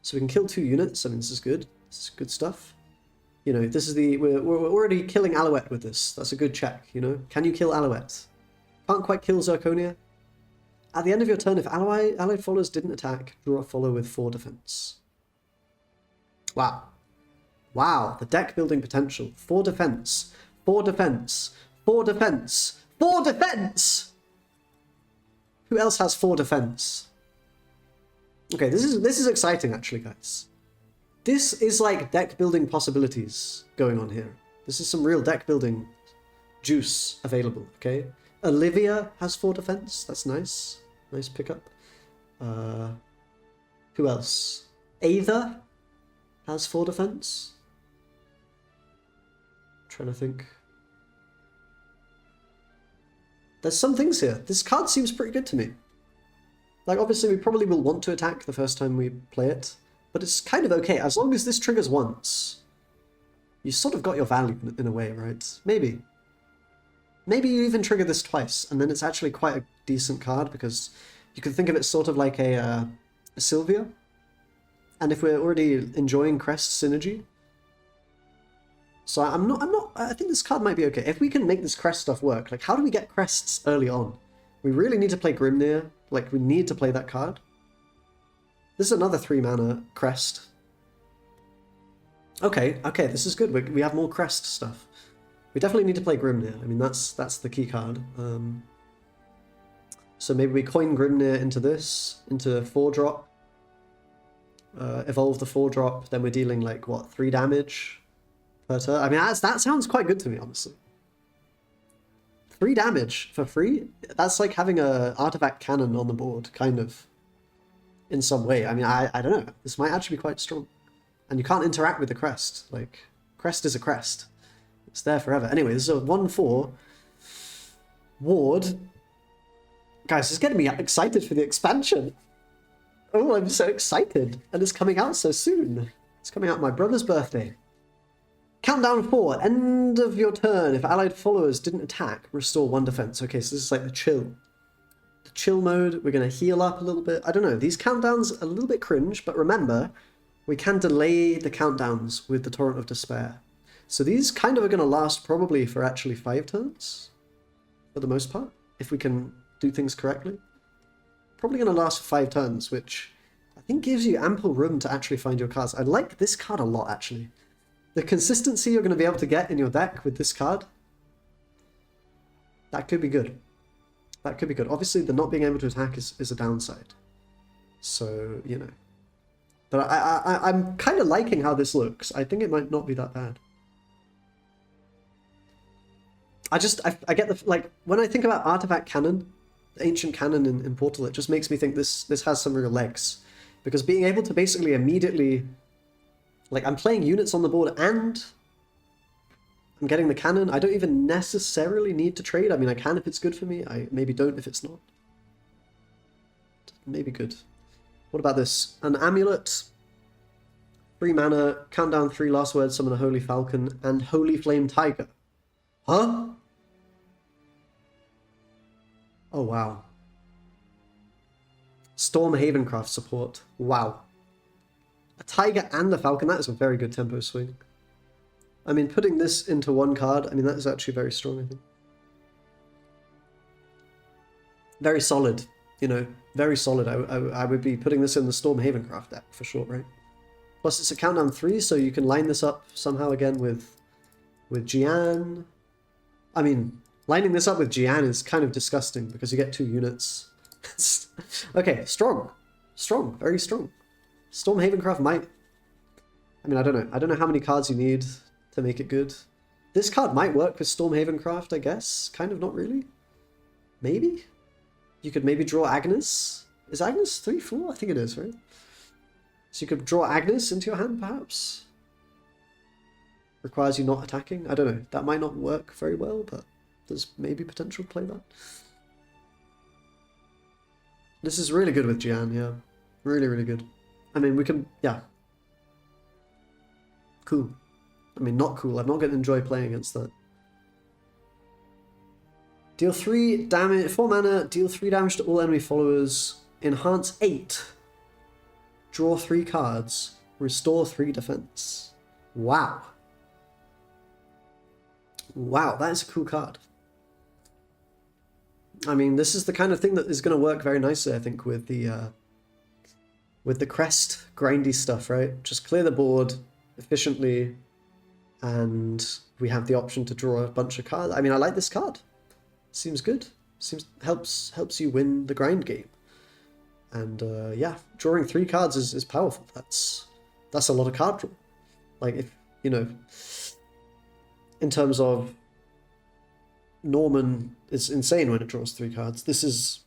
So we can kill 2 units. I mean, this is good. This is good stuff. This is we're already killing Alouette with this. That's a good check, Can you kill Alouette? Can't quite kill Zirconia. At the end of your turn, if allied followers didn't attack, draw a follow with 4 defense. Wow. Wow, the deck building potential. 4 defense. 4 defense. 4 defense. 4 defense! Who else has 4 defense? Okay, this is exciting actually, guys. This is like deck building possibilities going on here. This is some real deck building juice available, okay? Olivia has 4 defense. That's nice. Nice pickup. Who else? Aether has 4 defense. I'm trying to think. There's some things here. This card seems pretty good to me. Like, obviously, we probably will want to attack the first time we play it, but it's kind of okay. As long as this triggers once, you sort of got your value in a way, right? Maybe. Maybe you even trigger this twice, and then it's actually quite a decent card, because you can think of it sort of like a Sylvia. And if we're already enjoying crest synergy, so I think this card might be okay. If we can make this crest stuff work, like how do we get crests early on? We really need to play Grimnir, like we need to play that card. This is another 3 mana crest. Okay, this is good. We have more crest stuff. We definitely need to play Grimnir. I mean, that's the key card. So maybe we coin Grimnir into this, into 4-drop. Evolve the 4-drop, then we're dealing like, what, 3 damage per turn? I mean, that sounds quite good to me, honestly. 3 damage for free? That's like having a artifact cannon on the board, kind of. In some way. I mean, I don't know. This might actually be quite strong. And you can't interact with the crest. Like, crest is a crest. It's there forever. Anyway, this is a 1/4 ward. Guys, it's getting me excited for the expansion. Oh, I'm so excited. And it's coming out so soon. It's coming out on my brother's birthday. Countdown 4. End of your turn. If allied followers didn't attack, restore 1 defense. Okay, so this is like the chill. The chill mode. We're going to heal up a little bit. I don't know. These countdowns are a little bit cringe, but remember, we can delay the countdowns with the Torrent of Despair. So these kind of are going to last probably for actually 5 turns, for the most part, if we can do things correctly. Probably going to last for 5 turns, which I think gives you ample room to actually find your cards. I like this card a lot, actually. The consistency you're going to be able to get in your deck with this card, that could be good. That could be good. Obviously, the not being able to attack is a downside. So, you know. But I'm kind of liking how this looks. I think it might not be that bad. I get the, like, when I think about Artifact Cannon, the Ancient Cannon in Portal, it just makes me think this has some real legs. Because being able to basically immediately, like, I'm playing units on the board and I'm getting the cannon. I don't even necessarily need to trade. I mean, I can if it's good for me. I maybe don't if it's not. Maybe good. What about this? An amulet, 3 mana, countdown 3, last word, summon a Holy Falcon, and Holy Flame Tiger. Huh? Oh, wow. Storm Havencraft support. Wow. A Tiger and a Falcon, that is a very good tempo swing. I mean, putting this into 1 card, I mean, that is actually very strong, I think. Very solid. You know, very solid. I would be putting this in the Storm Havencraft deck for sure, right? Plus it's a countdown 3, so you can line this up somehow again with Jian. I mean, lining this up with Jian is kind of disgusting because you get 2 units. Okay, strong. Strong, very strong. Storm Havencraft might... I mean, I don't know. I don't know how many cards you need to make it good. This card might work with Storm Havencraft, I guess. Kind of, not really. Maybe? You could maybe draw Agnes. Is Agnes 3/4? I think it is, right? So you could draw Agnes into your hand, perhaps? Requires you not attacking? I don't know. That might not work very well, but there's maybe potential to play that. This is really good with Jian, yeah. Really, really good. I mean, we can... yeah. Cool. I mean, not cool. I'm not going to enjoy playing against that. Deal 3 damage, 4 mana, deal 3 damage to all enemy followers, enhance 8, draw 3 cards, restore 3 defense. Wow. Wow, that is a cool card. I mean, this is the kind of thing that is going to work very nicely, I think, with the crest grindy stuff, right? Just clear the board efficiently, and we have the option to draw a bunch of cards. I mean, I like this card. Seems good. Seems helps you win the grind game. And yeah, drawing 3 cards is powerful. That's a lot of card draw. Like, if you know, in terms of Norman is insane when it draws 3 cards. This is,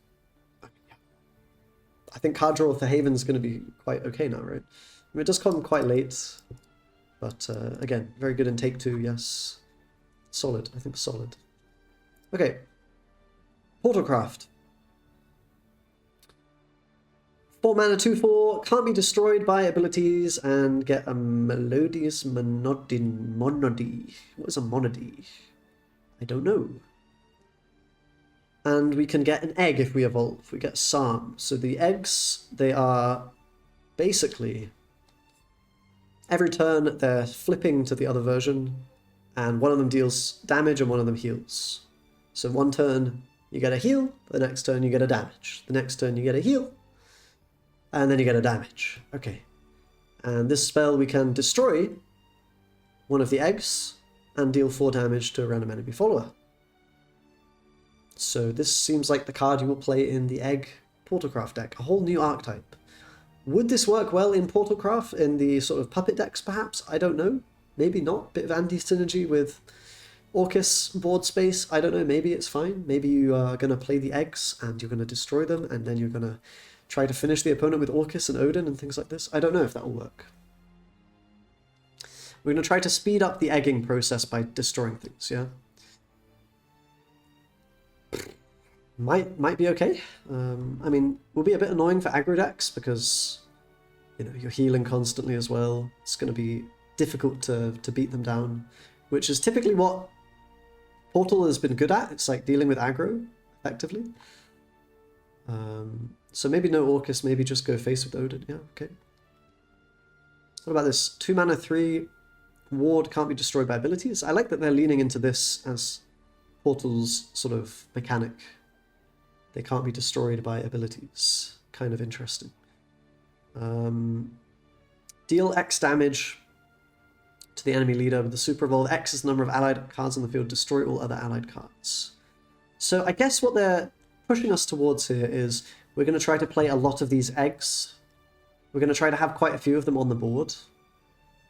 I think card draw for Haven is going to be quite okay now, right? I mean, it does come quite late, but again, very good in take 2. Yes, solid. I think solid. Okay. Forestcraft. 4 mana, 2/4, can't be destroyed by abilities, and get a melodious monody. What is a monody? I don't know. And we can get an egg if we evolve. We get Psalm. So the eggs, they are basically every turn they're flipping to the other version, and one of them deals damage and one of them heals. So one turn you get a heal, the next turn you get a damage, the next turn you get a heal, and then you get a damage. Okay. And this spell we can destroy one of the eggs and deal 4 damage to a random enemy follower. So this seems like the card you will play in the Egg Portalcraft deck, a whole new archetype. Would this work well in Portalcraft, in the sort of puppet decks perhaps? I don't know. Maybe not. Bit of anti-synergy with Orcus board space. I don't know. Maybe it's fine. Maybe you are going to play the eggs and you're going to destroy them, and then you're going to try to finish the opponent with Orcus and Odin and things like this. I don't know if that will work. We're going to try to speed up the egging process by destroying things, yeah? Might be okay. I mean, will be a bit annoying for aggro decks because, you know, you're healing constantly as well. It's going to be difficult to beat them down, which is typically what Portal has been good at. It's like dealing with aggro effectively. So maybe no Orcus, maybe just go face with Odin. Yeah, okay. What about this? 2 mana, 3 ward, can't be destroyed by abilities. I like that they're leaning into this as Portal's sort of mechanic. They can't be destroyed by abilities. Kind of interesting. Deal X damage to the enemy leader with the Super Evolve. X is the number of allied cards on the field. Destroy all other allied cards. So I guess what they're pushing us towards here is we're going to try to play a lot of these eggs. We're going to try to have quite a few of them on the board.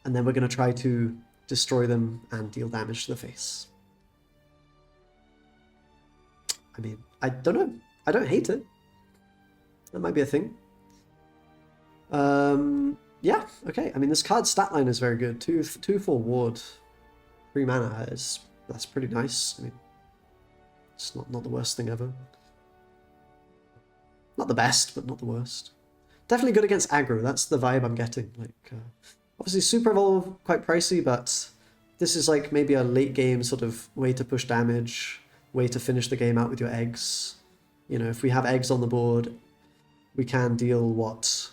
And then we're going to try to destroy them and deal damage to the face. I mean, I don't know. I don't hate it. That might be a thing. Yeah, okay. I mean, this card's stat line is very good. 2/4 ward, 3 mana. That's pretty nice. I mean, it's not the worst thing ever. Not the best, but not the worst. Definitely good against aggro. That's the vibe I'm getting. Like, obviously, Super Evolve, quite pricey, but this is like maybe a late game sort of way to push damage, way to finish the game out with your eggs. You know, if we have eggs on the board, we can deal, what,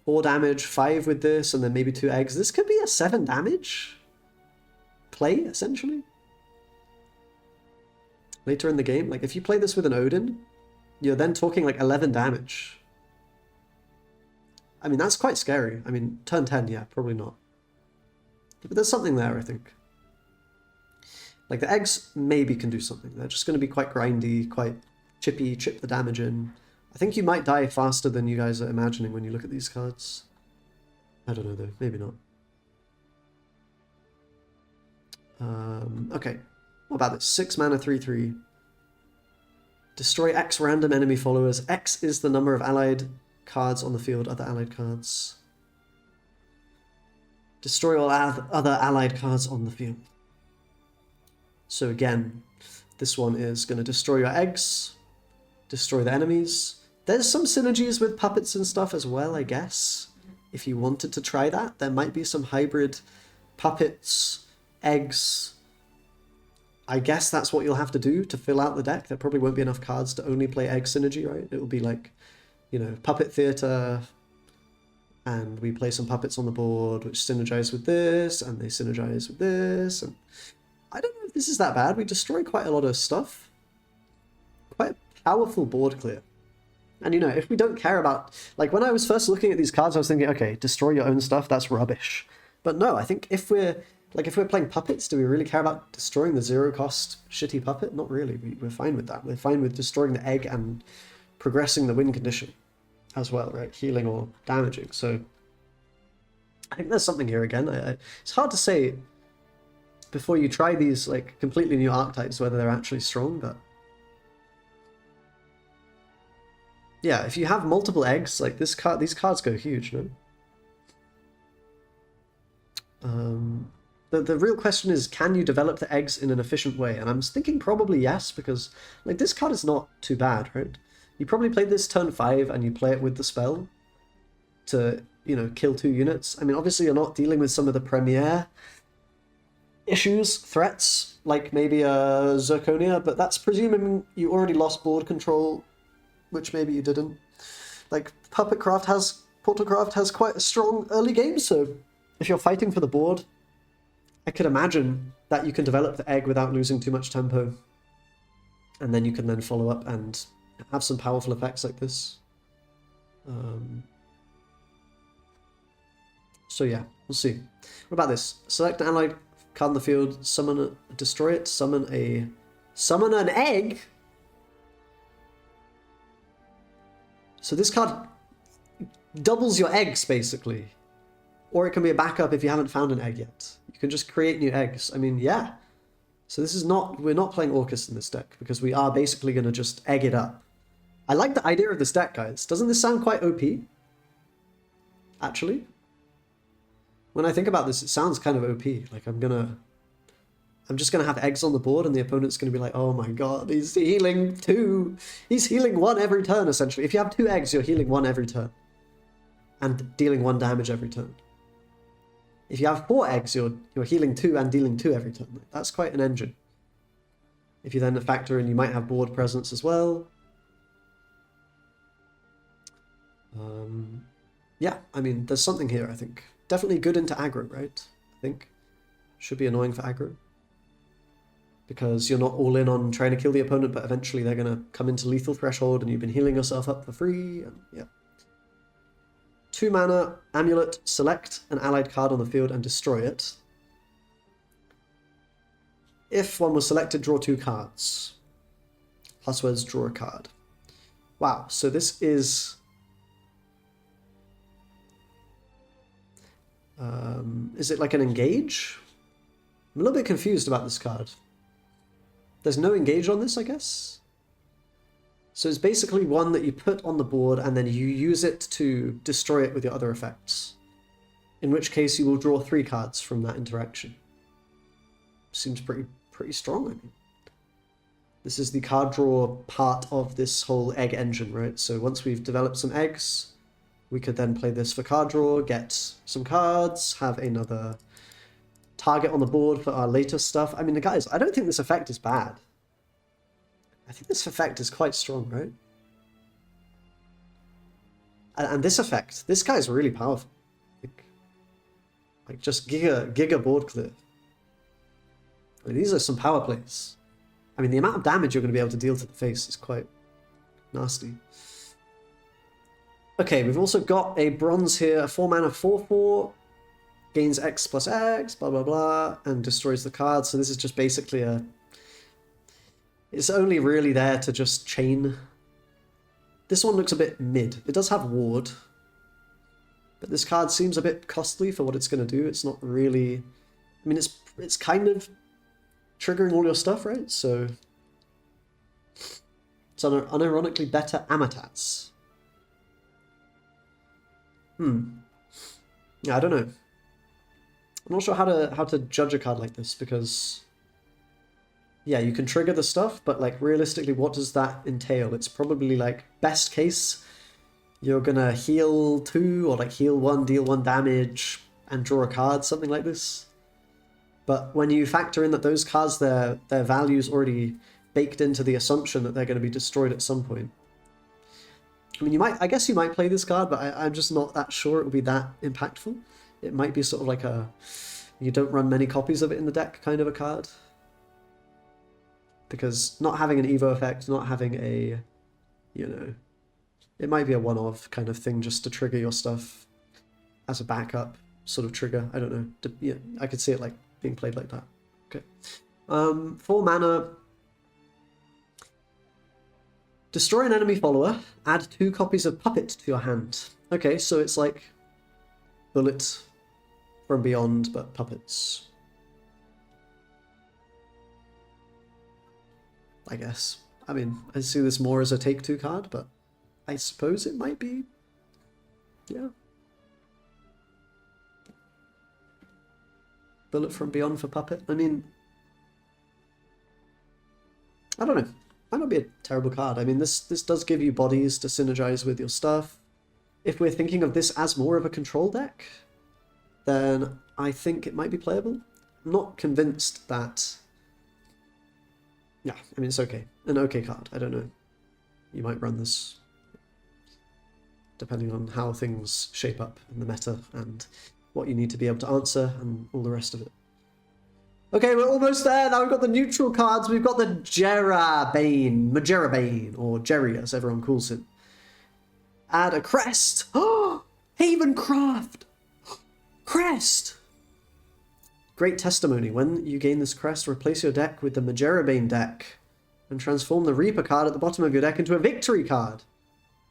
4 damage, 5 with this, and then maybe 2 eggs. This could be a 7 damage play, essentially. Later in the game, like if you play this with an Odin, you're then talking like 11 damage. I mean, that's quite scary. I mean, turn 10, yeah, probably not. But there's something there, I think. Like, the eggs maybe can do something. They're just going to be quite grindy, quite chippy, chip the damage in. I think you might die faster than you guys are imagining when you look at these cards. I don't know, though. Maybe not. Okay. What about this? 6 mana, 3/3. Destroy X random enemy followers. X is the number of allied cards on the field, other allied cards. Destroy all other allied cards on the field. So again, this one is going to destroy your eggs, destroy the enemies. There's some synergies with puppets and stuff as well, I guess. If you wanted to try that, there might be some hybrid puppets, eggs. I guess that's what you'll have to do to fill out the deck. There probably won't be enough cards to only play egg synergy, right? It will be like, you know, puppet theater, and we play some puppets on the board which synergize with this, and they synergize with this, and I don't know if this is that bad. We destroy quite a lot of stuff. Quite a powerful board clear. And you know, if we don't care about, like when I was first looking at these cards, I was thinking, okay, destroy your own stuff, that's rubbish. But no, I think if we're playing puppets, do we really care about destroying the 0-cost shitty puppet? Not really. We're fine with that. We're fine with destroying the egg and progressing the win condition as well, right? Healing or damaging. So I think there's something here again. It's hard to say before you try these like completely new archetypes whether they're actually strong, but yeah, if you have multiple eggs, like these cards go huge, no? The real question is, can you develop the eggs in an efficient way? And I'm thinking probably yes, because like this card is not too bad, right? You probably play this turn 5 and you play it with the spell, to, you know, kill 2 units. I mean, obviously you're not dealing with some of the premier issues, threats, like maybe a Zirconia, but that's presuming you already lost board control, which maybe you didn't. Like, Portalcraft has quite a strong early game, so if you're fighting for the board, I could imagine that you can develop the egg without losing too much tempo. And then you can then follow up and have some powerful effects like this. So yeah, we'll see. What about this? Select an allied card in the field, destroy it, summon an egg? So this card doubles your eggs, basically. Or it can be a backup if you haven't found an egg yet. You can just create new eggs. I mean, yeah. So this is not, we're not playing Orcus in this deck, because we are basically going to just egg it up. I like the idea of this deck, guys. Doesn't this sound quite OP? Actually? When I think about this, it sounds kind of OP. Like, I'm just going to have eggs on the board, and the opponent's going to be like, oh my god, he's healing 2. He's healing 1 every turn, essentially. If you have 2 eggs, you're healing 1 every turn. And dealing 1 damage every turn. If you have 4 eggs, you're healing 2 and dealing 2 every turn. That's quite an engine. If you then factor in, you might have board presence as well. Yeah, I mean, there's something here, I think. Definitely good into aggro, right? I think. Should be annoying for aggro. Because you're not all in on trying to kill the opponent, but eventually they're going to come into lethal threshold and you've been healing yourself up for free. And yeah. 2 mana, Amulet, select an allied card on the field and destroy it. If one was selected, draw 2 cards. Plus words, draw a card. Wow, so this is... is it like an engage? I'm a little bit confused about this card. There's no engage on this, I guess? So it's basically one that you put on the board and then you use it to destroy it with your other effects. In which case you will draw 3 cards from that interaction. Seems pretty strong, I mean. This is the card draw part of this whole egg engine, right? So once we've developed some eggs, we could then play this for card draw, get some cards, have another target on the board for our later stuff. I mean, guys, I don't think this effect is bad. I think this effect is quite strong, right? And this effect, this guy is really powerful. Like just giga board clear. I mean, these are some power plays. I mean, the amount of damage you're going to be able to deal to the face is quite nasty. Okay, we've also got a bronze here, a 4-mana 4/4, gains X plus X, blah blah blah, and destroys the card. So this is just basically a... It's only really there to just chain. This one looks a bit mid. It does have ward, but this card seems a bit costly for what it's going to do. It's not really... I mean, it's kind of triggering all your stuff, right? So it's unironically better Amatats. Yeah, I don't know. I'm not sure how to judge a card like this, because yeah, you can trigger the stuff, but like realistically, what does that entail? It's probably like best case, you're gonna heal 2 or like heal 1, deal 1 damage, and draw a card, something like this. But when you factor in that those cards, their value's already baked into the assumption that they're going to be destroyed at some point. I mean, I guess you might play this card, but I'm just not that sure it will be that impactful. It might be sort of like a, you don't run many copies of it in the deck kind of a card. Because not having an Evo effect, not having a, you know, it might be a one-off kind of thing just to trigger your stuff as a backup sort of trigger. I don't know. Yeah, I could see it like being played like that. Okay. 4 mana. Destroy an enemy follower. Add 2 copies of Puppet to your hand. Okay, so it's like Bullet from Beyond, but puppets. I guess. I mean, I see this more as a take 2 card, but I suppose it might be. Yeah. Bullet from Beyond for Puppet. I mean, I don't know. Might not be a terrible card. I mean, this does give you bodies to synergize with your stuff. if we're thinking of this as more of a control deck, then I think it might be playable. I'm not convinced that... Yeah, I mean, it's okay. An okay card, I don't know. You might run this depending on how things shape up in the meta and what you need to be able to answer and all the rest of it. Okay, we're almost there. Now we've got the neutral cards. We've got the Majerabane, or Jerry as everyone calls him. Add a crest. Oh, Havencraft. Crest. Great testimony. When you gain this crest, replace your deck with the Majerabane deck and transform the Reaper card at the bottom of your deck into a victory card.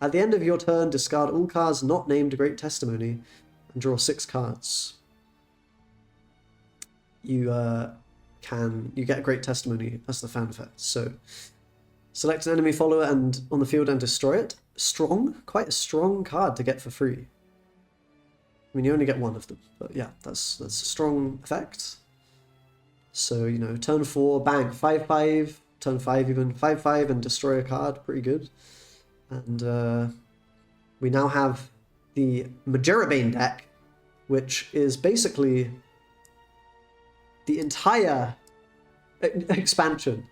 At the end of your turn, discard all cards not named Great Testimony and draw 6 cards. You get a Great Testimony as the fanfare. So select an enemy follower and on the field and destroy it. Strong, quite a strong card to get for free. I mean, you only get one of them, but yeah, that's a strong effect. So, you know, turn 4, bang, 5/5, turn 5 even, 5/5 and destroy a card, pretty good. And we now have the Majerabane deck, which is basically the entire expansion.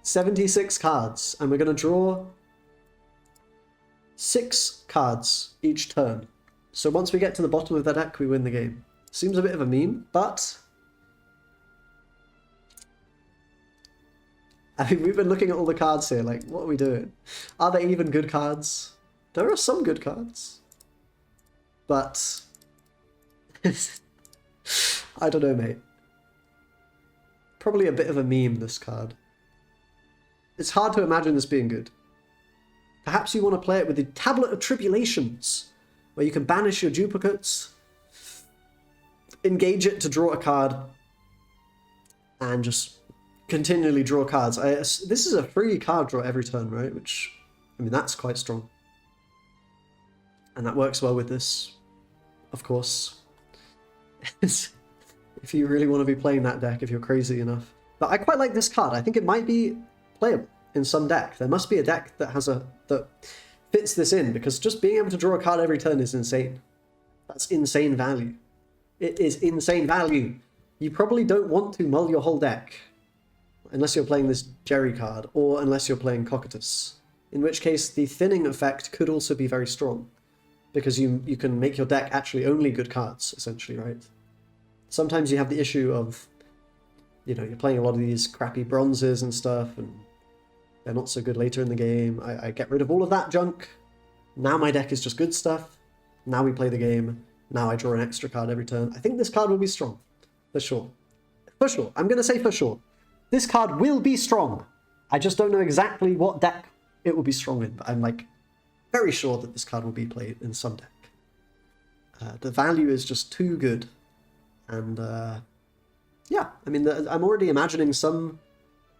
76 cards, and we're going to draw 6 cards each turn. So once we get to the bottom of the deck, we win the game. Seems a bit of a meme, but... I mean, we've been looking at all the cards here, like, what are we doing? Are they even good cards? There are some good cards. But... I don't know, mate. Probably a bit of a meme, this card. It's hard to imagine this being good. Perhaps you want to play it with the Tablet of Tribulations, where you can banish your duplicates, engage it to draw a card, and just continually draw cards. This is a free card draw every turn, right? Which, I mean, that's quite strong. And that works well with this, of course. If you really want to be playing that deck, if you're crazy enough. But I quite like this card. I think it might be playable in some deck. There must be a deck that has that fits this in, because just being able to draw a card every turn is insane. That's insane value. It is insane value. You probably don't want to mull your whole deck unless you're playing this Jerry card, or unless you're playing Cocytus. In which case, the thinning effect could also be very strong, because you can make your deck actually only good cards, essentially, right? Sometimes you have the issue of, you know, you're playing a lot of these crappy bronzes and stuff, and they're not so good later in the game. I get rid of all of that junk. Now my deck is just good stuff. Now we play the game. Now I draw an extra card every turn. I think this card will be strong. For sure. For sure. I'm going to say for sure. This card will be strong. I just don't know exactly what deck it will be strong in, but I'm like very sure that this card will be played in some deck. The value is just too good. And yeah, I mean, I'm already imagining some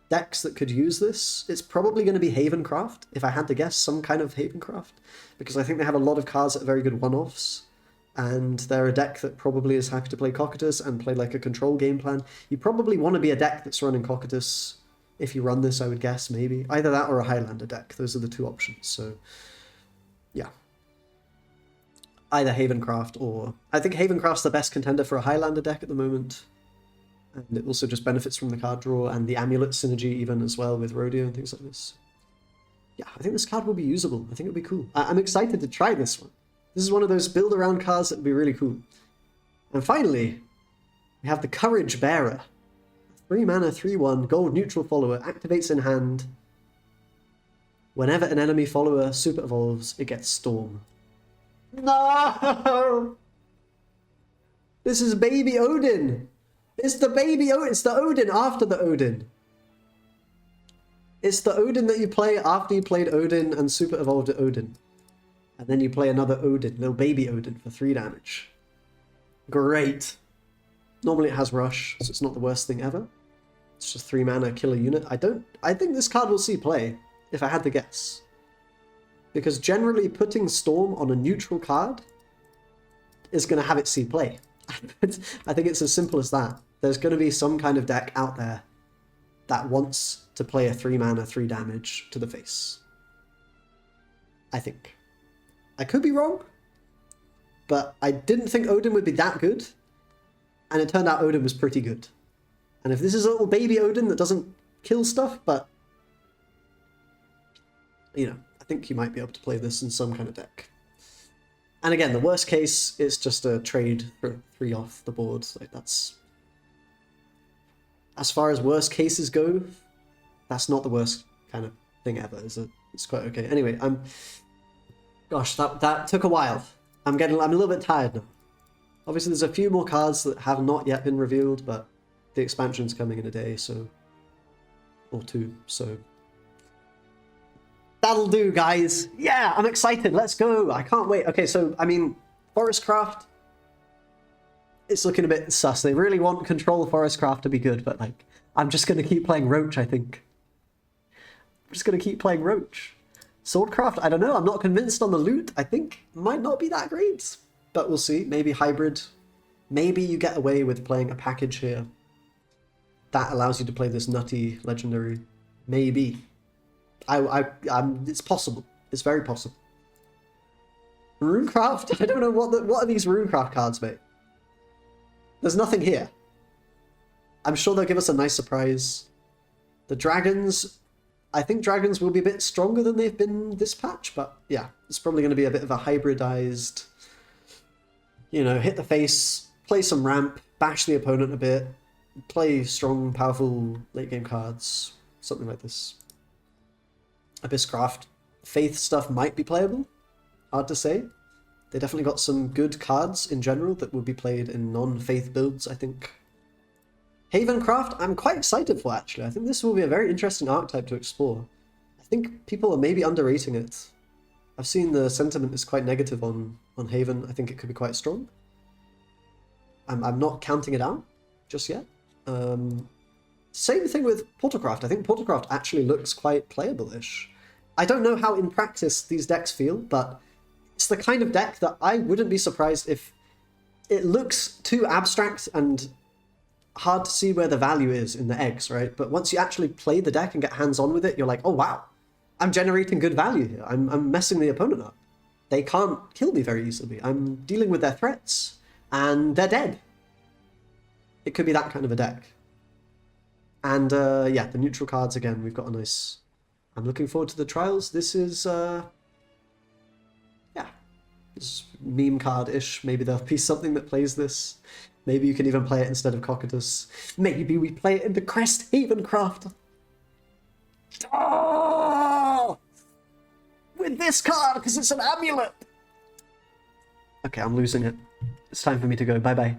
decks that could use this. It's probably going to be Havencraft, if I had to guess, some kind of Havencraft, because I think they have a lot of cards that are very good one-offs, and they're a deck that probably is happy to play Cocytus and play like a control game plan. You probably want to be a deck that's running Cocytus if you run this, I would guess, maybe. Either that or a Highlander deck. Those are the two options, so yeah. Either Havencraft or... I think Havencraft's the best contender for a Highlander deck at the moment. And it also just benefits from the card draw and the amulet synergy even as well with Rodeo and things like this. Yeah, I think this card will be usable. I think it'll be cool. I'm excited to try this one. This is one of those build-around cards that would be really cool. And finally, we have the Courage Bearer. 3 mana, 3/1, gold neutral follower, activates in hand. Whenever an enemy follower super evolves, it gets Storm. No! This is Baby Odin! It's the Baby Odin! It's the Odin after the Odin! It's the Odin that you play after you played Odin and super evolved at Odin. And then you play another Odin, little baby Odin, for 3 damage. Great! Normally it has Rush, so it's not the worst thing ever. It's just 3 mana killer unit. I think this card will see play, if I had to guess. Because generally putting Storm on a neutral card is going to have it see play. I think it's as simple as that. There's going to be some kind of deck out there that wants to play a 3 mana, 3 damage to the face. I think. I could be wrong, but I didn't think Odin would be that good, and it turned out Odin was pretty good. And if this is a little baby Odin that doesn't kill stuff, but, you know, I think you might be able to play this in some kind of deck. And again, the worst case is just a trade for 3 off the board. Like, that's... As far as worst cases go, that's not the worst kind of thing ever, is it? It's quite okay. Anyway, gosh, that took a while. I'm a little bit tired now. Obviously, there's a few more cards that have not yet been revealed, but the expansion's coming in a day, so... Or 2, so... That'll do, guys! Yeah, I'm excited, let's go! I can't wait. Okay, so, I mean, Forestcraft... It's looking a bit sus. They really want Control Forestcraft to be good, but, like, I'm just gonna keep playing Roach, I think. I'm just gonna keep playing Roach. Swordcraft, I don't know, I'm not convinced on the loot. I think might not be that great, but we'll see. Maybe hybrid. Maybe you get away with playing a package here that allows you to play this nutty legendary. Maybe. It's possible. It's very possible. Runecraft? I don't know what are these Runecraft cards, mate. There's nothing here. I'm sure they'll give us a nice surprise. The dragons, I think dragons will be a bit stronger than they've been this patch, but yeah, it's probably going to be a bit of a hybridized, you know, hit the face, play some ramp, bash the opponent a bit, play strong, powerful late game cards, something like this. Abysscraft, Faith stuff might be playable, hard to say. They definitely got some good cards in general that would be played in non-Faith builds, I think. Havencraft, I'm quite excited for, actually. I think this will be a very interesting archetype to explore. I think people are maybe underrating it. I've seen the sentiment is quite negative on Haven. I think it could be quite strong. I'm not counting it out just yet. Same thing with Portalcraft. I think Portalcraft actually looks quite playable-ish. I don't know how in practice these decks feel, but it's the kind of deck that I wouldn't be surprised if it looks too abstract and hard to see where the value is in the eggs, right? But once you actually play the deck and get hands-on with it, you're like, oh wow, I'm generating good value here. I'm messing the opponent up. They can't kill me very easily. I'm dealing with their threats, and they're dead. It could be that kind of a deck. And yeah, the neutral cards again, we've got a nice... I'm looking forward to the trials. This is... yeah, it's meme card-ish. Maybe there'll be something that plays this. Maybe you can even play it instead of Cocytus. Maybe we play it in the Crest Havencraft. Oh! With this card, because it's an amulet! Okay, I'm losing it. It's time for me to go. Bye-bye.